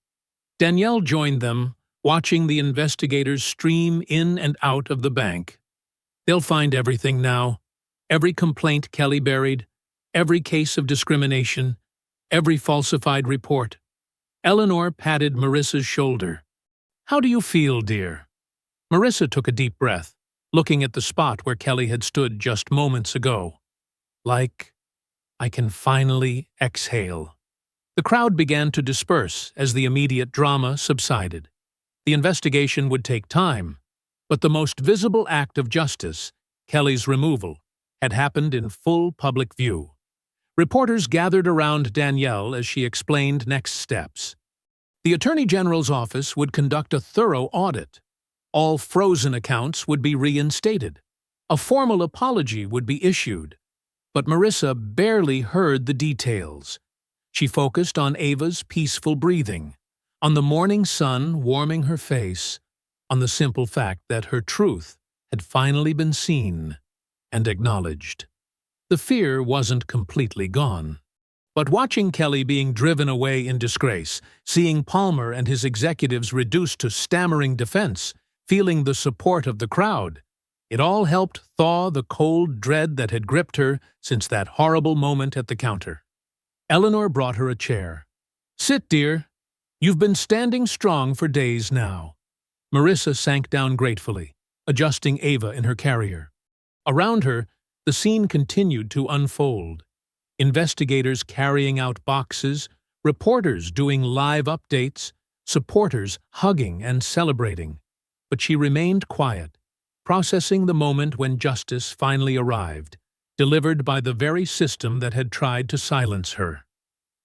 Speaker 1: Danielle joined them, watching the investigators stream in and out of the bank. They'll find everything now. Every complaint Kelly buried, every case of discrimination, every falsified report. Eleanor patted Marissa's shoulder. How do you feel, dear? Marissa took a deep breath, looking at the spot where Kelly had stood just moments ago. Like, I can finally exhale. The crowd began to disperse as the immediate drama subsided. The investigation would take time, but the most visible act of justice, Kelly's removal, had happened in full public view. Reporters gathered around Danielle as she explained next steps. The Attorney General's office would conduct a thorough audit. All frozen accounts would be reinstated. A formal apology would be issued. But Marissa barely heard the details. She focused on Ava's peaceful breathing, on the morning sun warming her face, on the simple fact that her truth had finally been seen and acknowledged. The fear wasn't completely gone. But watching Kelly being driven away in disgrace, seeing Palmer and his executives reduced to stammering defense, feeling the support of the crowd, it all helped thaw the cold dread that had gripped her since that horrible moment at the counter. Eleanor brought her a chair. Sit, dear. You've been standing strong for days now. Marissa sank down gratefully, adjusting Ava in her carrier. Around her, the scene continued to unfold. Investigators carrying out boxes, reporters doing live updates, supporters hugging and celebrating. But she remained quiet, processing the moment when justice finally arrived, delivered by the very system that had tried to silence her.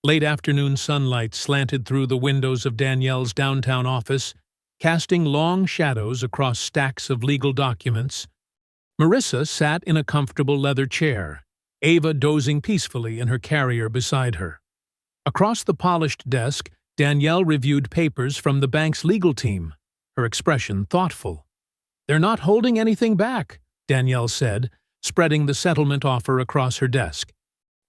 Speaker 1: Late afternoon sunlight slanted through the windows of Danielle's downtown office, casting long shadows across stacks of legal documents. Marissa sat in a comfortable leather chair, Ava dozing peacefully in her carrier beside her. Across the polished desk, Danielle reviewed papers from the bank's legal team, her expression thoughtful. "They're not holding anything back," Danielle said, spreading the settlement offer across her desk.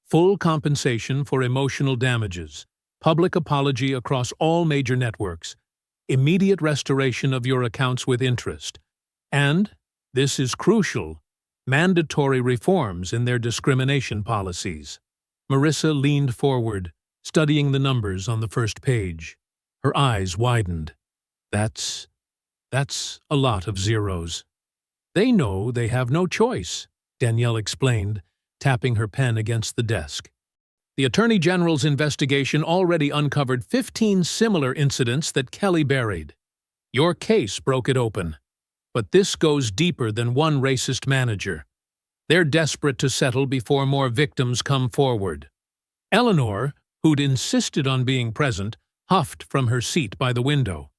Speaker 1: "Full compensation for emotional damages, public apology across all major networks, immediate restoration of your accounts with interest, and, this is crucial, mandatory reforms in their discrimination policies." Marissa leaned forward, studying the numbers on the first page. Her eyes widened. That's a lot of zeros. "They know they have no choice," Danielle explained, tapping her pen against the desk. "The Attorney General's investigation already uncovered 15 similar incidents that Kelly buried. Your case broke it open. But this goes deeper than one racist manager. They're desperate to settle before more victims come forward." Eleanor, who'd insisted on being present, huffed from her seat by the window.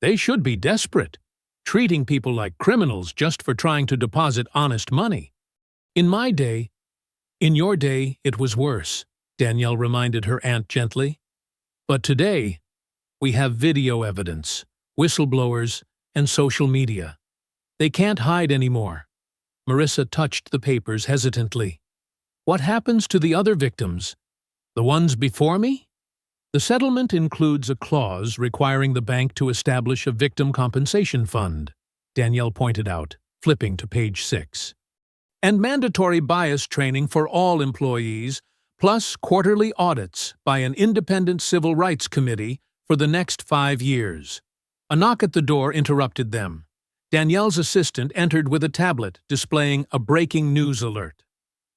Speaker 1: "They should be desperate, treating people like criminals just for trying to deposit honest money. In your day, it was worse," Danielle reminded her aunt gently. "But today, we have video evidence, whistleblowers, and social media. They can't hide anymore." Marissa touched the papers hesitantly. "What happens to the other victims? The ones before me?" "The settlement includes a clause requiring the bank to establish a victim compensation fund," Danielle pointed out, flipping to page 6. "And mandatory bias training for all employees, plus quarterly audits by an independent civil rights committee for the next 5 years. A knock at the door interrupted them. Danielle's assistant entered with a tablet displaying a breaking news alert.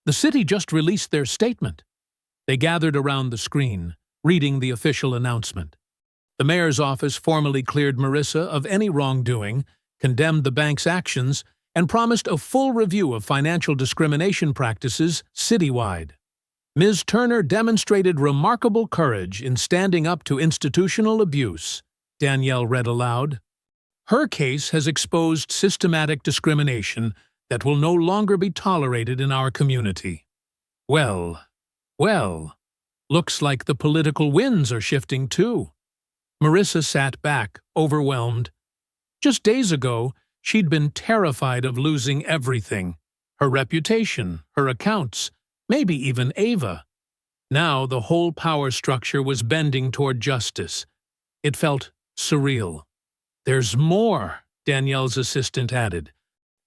Speaker 1: The city just released their statement. They gathered around the screen, reading the official announcement. The mayor's office formally cleared Marissa of any wrongdoing, condemned the bank's actions, and promised a full review of financial discrimination practices citywide. "Ms. Turner demonstrated remarkable courage in standing up to institutional abuse," Danielle read aloud. "Her case has exposed systematic discrimination that will no longer be tolerated in our community." Well, looks like the political winds are shifting too. Marissa sat back, overwhelmed. Just days ago, she'd been terrified of losing everything: her reputation, her accounts, maybe even Ava. Now the whole power structure was bending toward justice. It felt surreal. "There's more," Danielle's assistant added.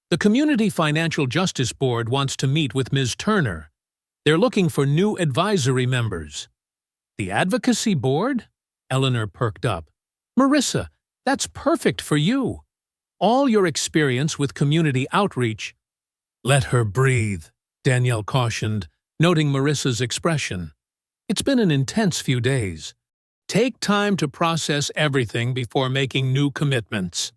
Speaker 1: "The Community Financial Justice Board wants to meet with Ms. Turner. They're looking for new advisory members." "The Advocacy Board?" Eleanor perked up. "Marissa, that's perfect for you. All your experience with community outreach." "Let her breathe," Danielle cautioned, noting Marissa's expression. "It's been an intense few days. Take time to process everything before making new commitments."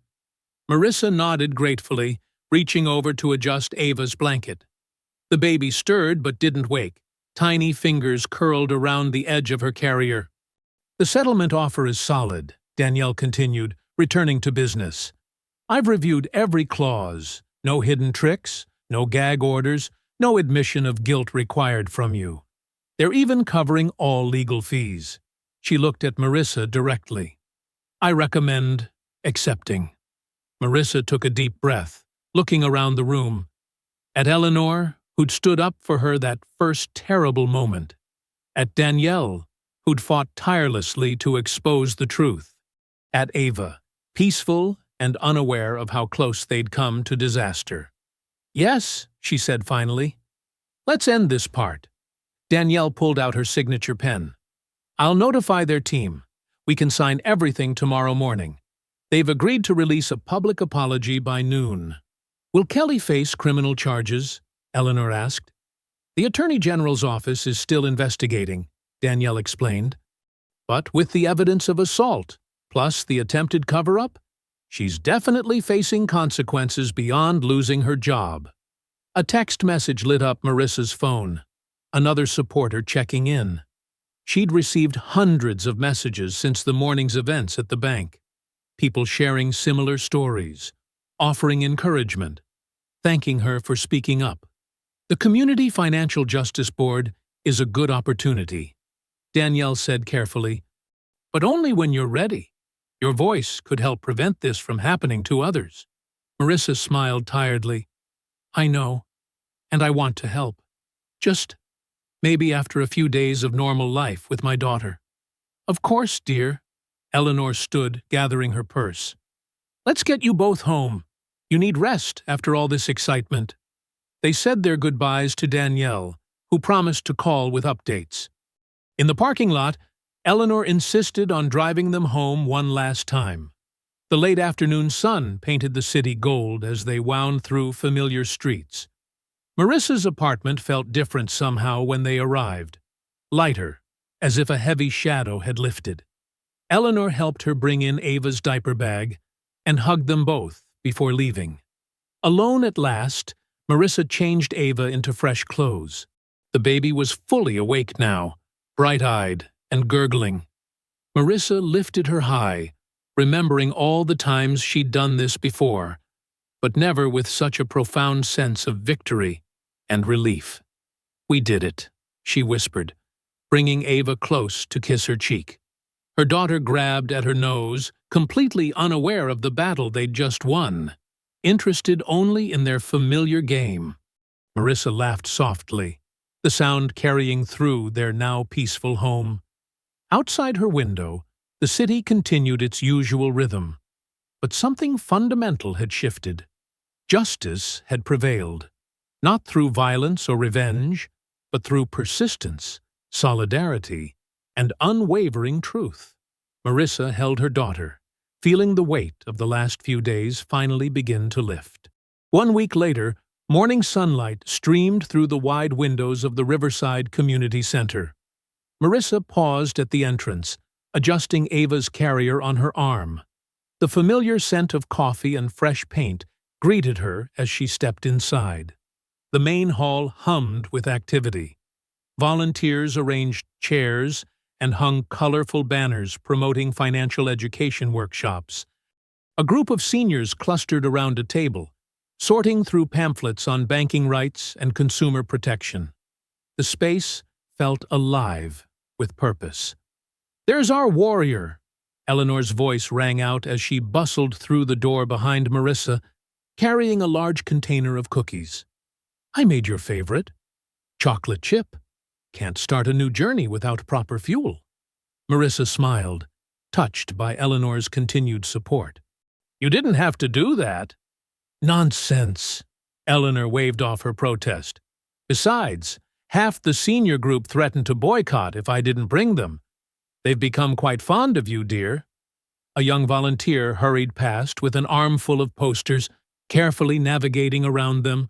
Speaker 1: Marissa nodded gratefully, reaching over to adjust Ava's blanket. The baby stirred but didn't wake. Tiny fingers curled around the edge of her carrier. "The settlement offer is solid," Danielle continued, returning to business. "I've reviewed every clause. No hidden tricks, no gag orders, no admission of guilt required from you. They're even covering all legal fees." She looked at Marissa directly. "I recommend accepting." Marissa took a deep breath, looking around the room. At Eleanor, who'd stood up for her that first terrible moment. At Danielle, who'd fought tirelessly to expose the truth. At Ava, peaceful and unaware of how close they'd come to disaster. "Yes," she said finally. "Let's end this part." Danielle pulled out her signature pen. "I'll notify their team. We can sign everything tomorrow morning. They've agreed to release a public apology by noon." "Will Kelly face criminal charges?" Eleanor asked. "The Attorney General's office is still investigating," Danielle explained. "But with the evidence of assault, plus the attempted cover-up, she's definitely facing consequences beyond losing her job." A text message lit up Marissa's phone. Another supporter checking in. She'd received hundreds of messages since the morning's events at the bank. People sharing similar stories, offering encouragement, thanking her for speaking up. The Community Financial Justice Board is a good opportunity, Danielle said carefully, but only when you're ready. Your voice could help prevent this from happening to others. Marissa smiled tiredly. I know, and I want to help. Just maybe after a few days of normal life with my daughter. Of course, dear. Eleanor stood, gathering her purse. Let's get you both home. You need rest after all this excitement. They said their goodbyes to Danielle, who promised to call with updates. In the parking lot, Eleanor insisted on driving them home one last time. The late afternoon sun painted the city gold as they wound through familiar streets. Marissa's apartment felt different somehow when they arrived. Lighter, as if a heavy shadow had lifted. Eleanor helped her bring in Ava's diaper bag and hugged them both before leaving. Alone at last, Marissa changed Ava into fresh clothes. The baby was fully awake now, bright-eyed and gurgling. Marissa lifted her high, remembering all the times she'd done this before, but never with such a profound sense of victory and relief. We did it, she whispered, bringing Ava close to kiss her cheek. Her daughter grabbed at her nose, completely unaware of the battle they'd just won, interested only in their familiar game. Marissa laughed softly, the sound carrying through their now peaceful home. Outside her window, the city continued its usual rhythm, but something fundamental had shifted. Justice had prevailed, not through violence or revenge, but through persistence, solidarity, and unwavering truth. Marissa held her daughter, feeling the weight of the last few days finally begin to lift. 1 week later, morning sunlight streamed through the wide windows of the Riverside Community Center. Marissa paused at the entrance, adjusting Ava's carrier on her arm. The familiar scent of coffee and fresh paint greeted her as she stepped inside. The main hall hummed with activity. Volunteers arranged chairs and hung colorful banners promoting financial education workshops. A group of seniors clustered around a table, sorting through pamphlets on banking rights and consumer protection. The space felt alive with purpose. "There's our warrior!" Eleanor's voice rang out as she bustled through the door behind Marissa, carrying a large container of cookies. "I made your favorite. Chocolate chip. Can't start a new journey without proper fuel." Marissa smiled, touched by Eleanor's continued support. "You didn't have to do that." "Nonsense," Eleanor waved off her protest. "Besides, half the senior group threatened to boycott if I didn't bring them. They've become quite fond of you, dear." A young volunteer hurried past with an armful of posters, carefully navigating around them.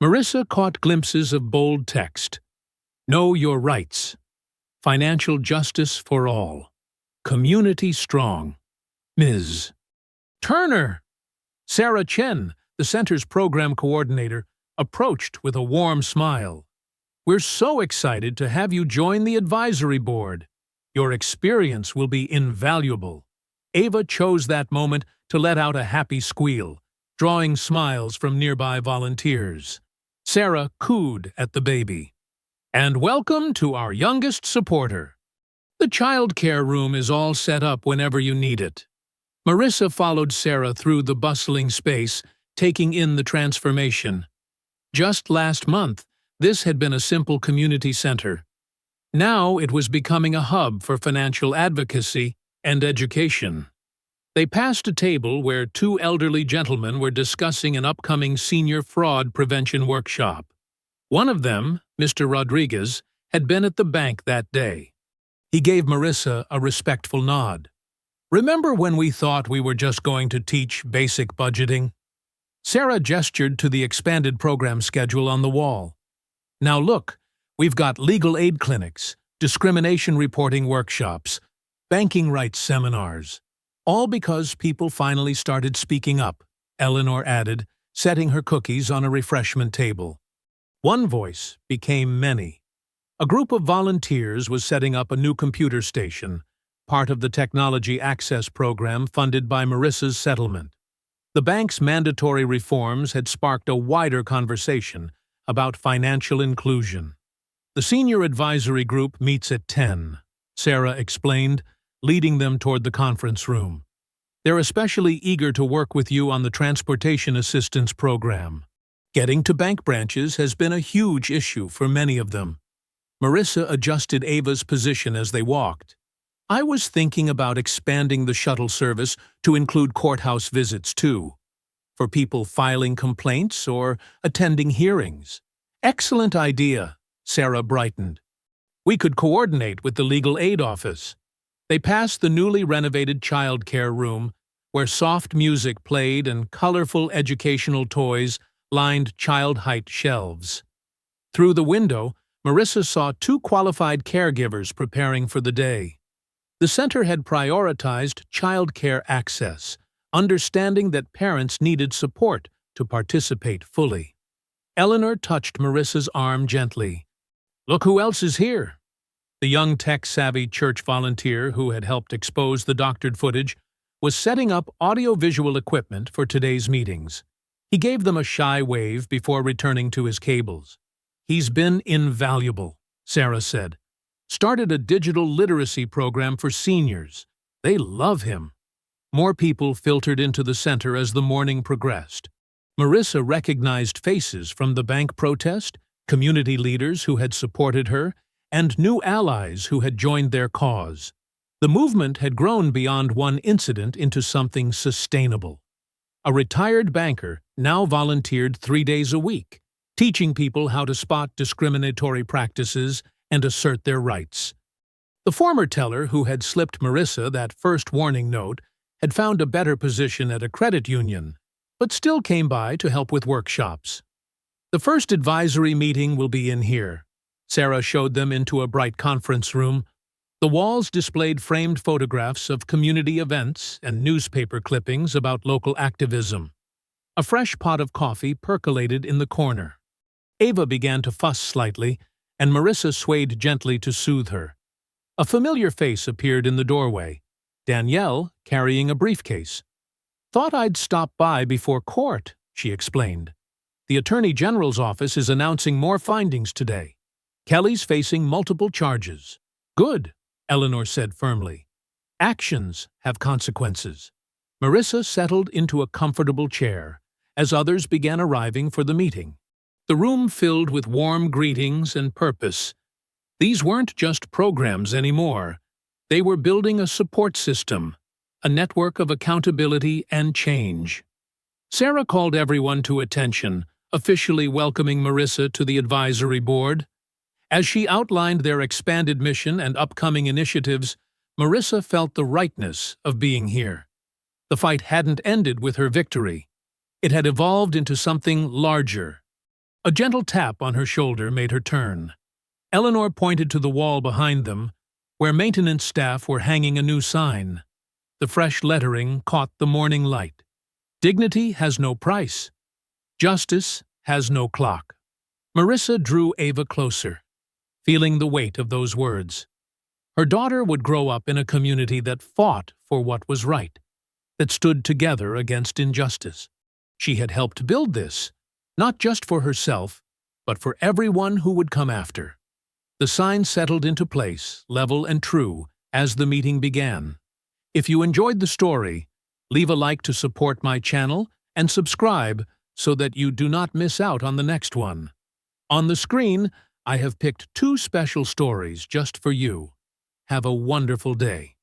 Speaker 1: Marissa caught glimpses of bold text. "Know your rights. Financial justice for all. Community strong. Ms. Turner." Sarah Chen, the center's program coordinator, approached with a warm smile. "We're so excited to have you join the advisory board. Your experience will be invaluable." Ava chose that moment to let out a happy squeal, drawing smiles from nearby volunteers. Sarah cooed at the baby. "And welcome to our youngest supporter. The child care room is all set up whenever you need it." Marissa followed Sarah through the bustling space, taking in the transformation. Just last month, this had been a simple community center. Now it was becoming a hub for financial advocacy and education. They passed a table where two elderly gentlemen were discussing an upcoming senior fraud prevention workshop. One of them, Mr. Rodriguez, had been at the bank that day. He gave Marissa a respectful nod. "Remember when we thought we were just going to teach basic budgeting?" Sarah gestured to the expanded program schedule on the wall. "Now look, we've got legal aid clinics, discrimination reporting workshops, banking rights seminars. All because people finally started speaking up," Eleanor added, setting her cookies on a refreshment table. One voice became many. A group of volunteers was setting up a new computer station, part of the Technology Access Program funded by Marissa's settlement. The bank's mandatory reforms had sparked a wider conversation about financial inclusion. The senior advisory group meets at 10, Sarah explained, leading them toward the conference room. They're especially eager to work with you on the transportation assistance program. Getting to bank branches has been a huge issue for many of them. Marissa adjusted Ava's position as they walked. I was thinking about expanding the shuttle service to include courthouse visits too, for people filing complaints or attending hearings. Excellent idea, Sarah brightened. We could coordinate with the legal aid office. They passed the newly renovated child care room, where soft music played and colorful educational toys lined child-height shelves. Through the window, Marissa saw 2 qualified caregivers preparing for the day. The center had prioritized child care access, understanding that parents needed support to participate fully. Eleanor touched Marissa's arm gently. Look who else is here. The young tech-savvy church volunteer who had helped expose the doctored footage was setting up audio-visual equipment for today's meetings. He gave them a shy wave before returning to his cables. He's been invaluable, Sarah said. Started a digital literacy program for seniors. They love him. More people filtered into the center as the morning progressed. Marissa recognized faces from the bank protest, community leaders who had supported her, and new allies who had joined their cause. The movement had grown beyond one incident into something sustainable. A retired banker now volunteered 3 days a week, teaching people how to spot discriminatory practices and assert their rights. The former teller who had slipped Marissa that first warning note had found a better position at a credit union, but still came by to help with workshops. The first advisory meeting will be in here. Sarah showed them into a bright conference room. The walls displayed framed photographs of community events and newspaper clippings about local activism. A fresh pot of coffee percolated in the corner. Ava began to fuss slightly, and Marissa swayed gently to soothe her. A familiar face appeared in the doorway, Danielle carrying a briefcase. Thought I'd stop by before court, she explained. The Attorney General's office is announcing more findings today. Kelly's facing multiple charges. Good, Eleanor said firmly. Actions have consequences. Marissa settled into a comfortable chair as others began arriving for the meeting. The room filled with warm greetings and purpose. These weren't just programs anymore. They were building a support system, a network of accountability and change. Sarah called everyone to attention, officially welcoming Marissa to the advisory board. As she outlined their expanded mission and upcoming initiatives, Marissa felt the rightness of being here. The fight hadn't ended with her victory. It had evolved into something larger. A gentle tap on her shoulder made her turn. Eleanor pointed to the wall behind them, where maintenance staff were hanging a new sign. The fresh lettering caught the morning light. Dignity has no price. Justice has no clock. Marissa drew Ava closer, feeling the weight of those words. Her daughter would grow up in a community that fought for what was right, that stood together against injustice. She had helped build this, not just for herself, but for everyone who would come after. The sign settled into place, level and true, as the meeting began. If you enjoyed the story, leave a like to support my channel and subscribe so that you do not miss out on the next one. On the screen, I have picked 2 special stories just for you. Have a wonderful day.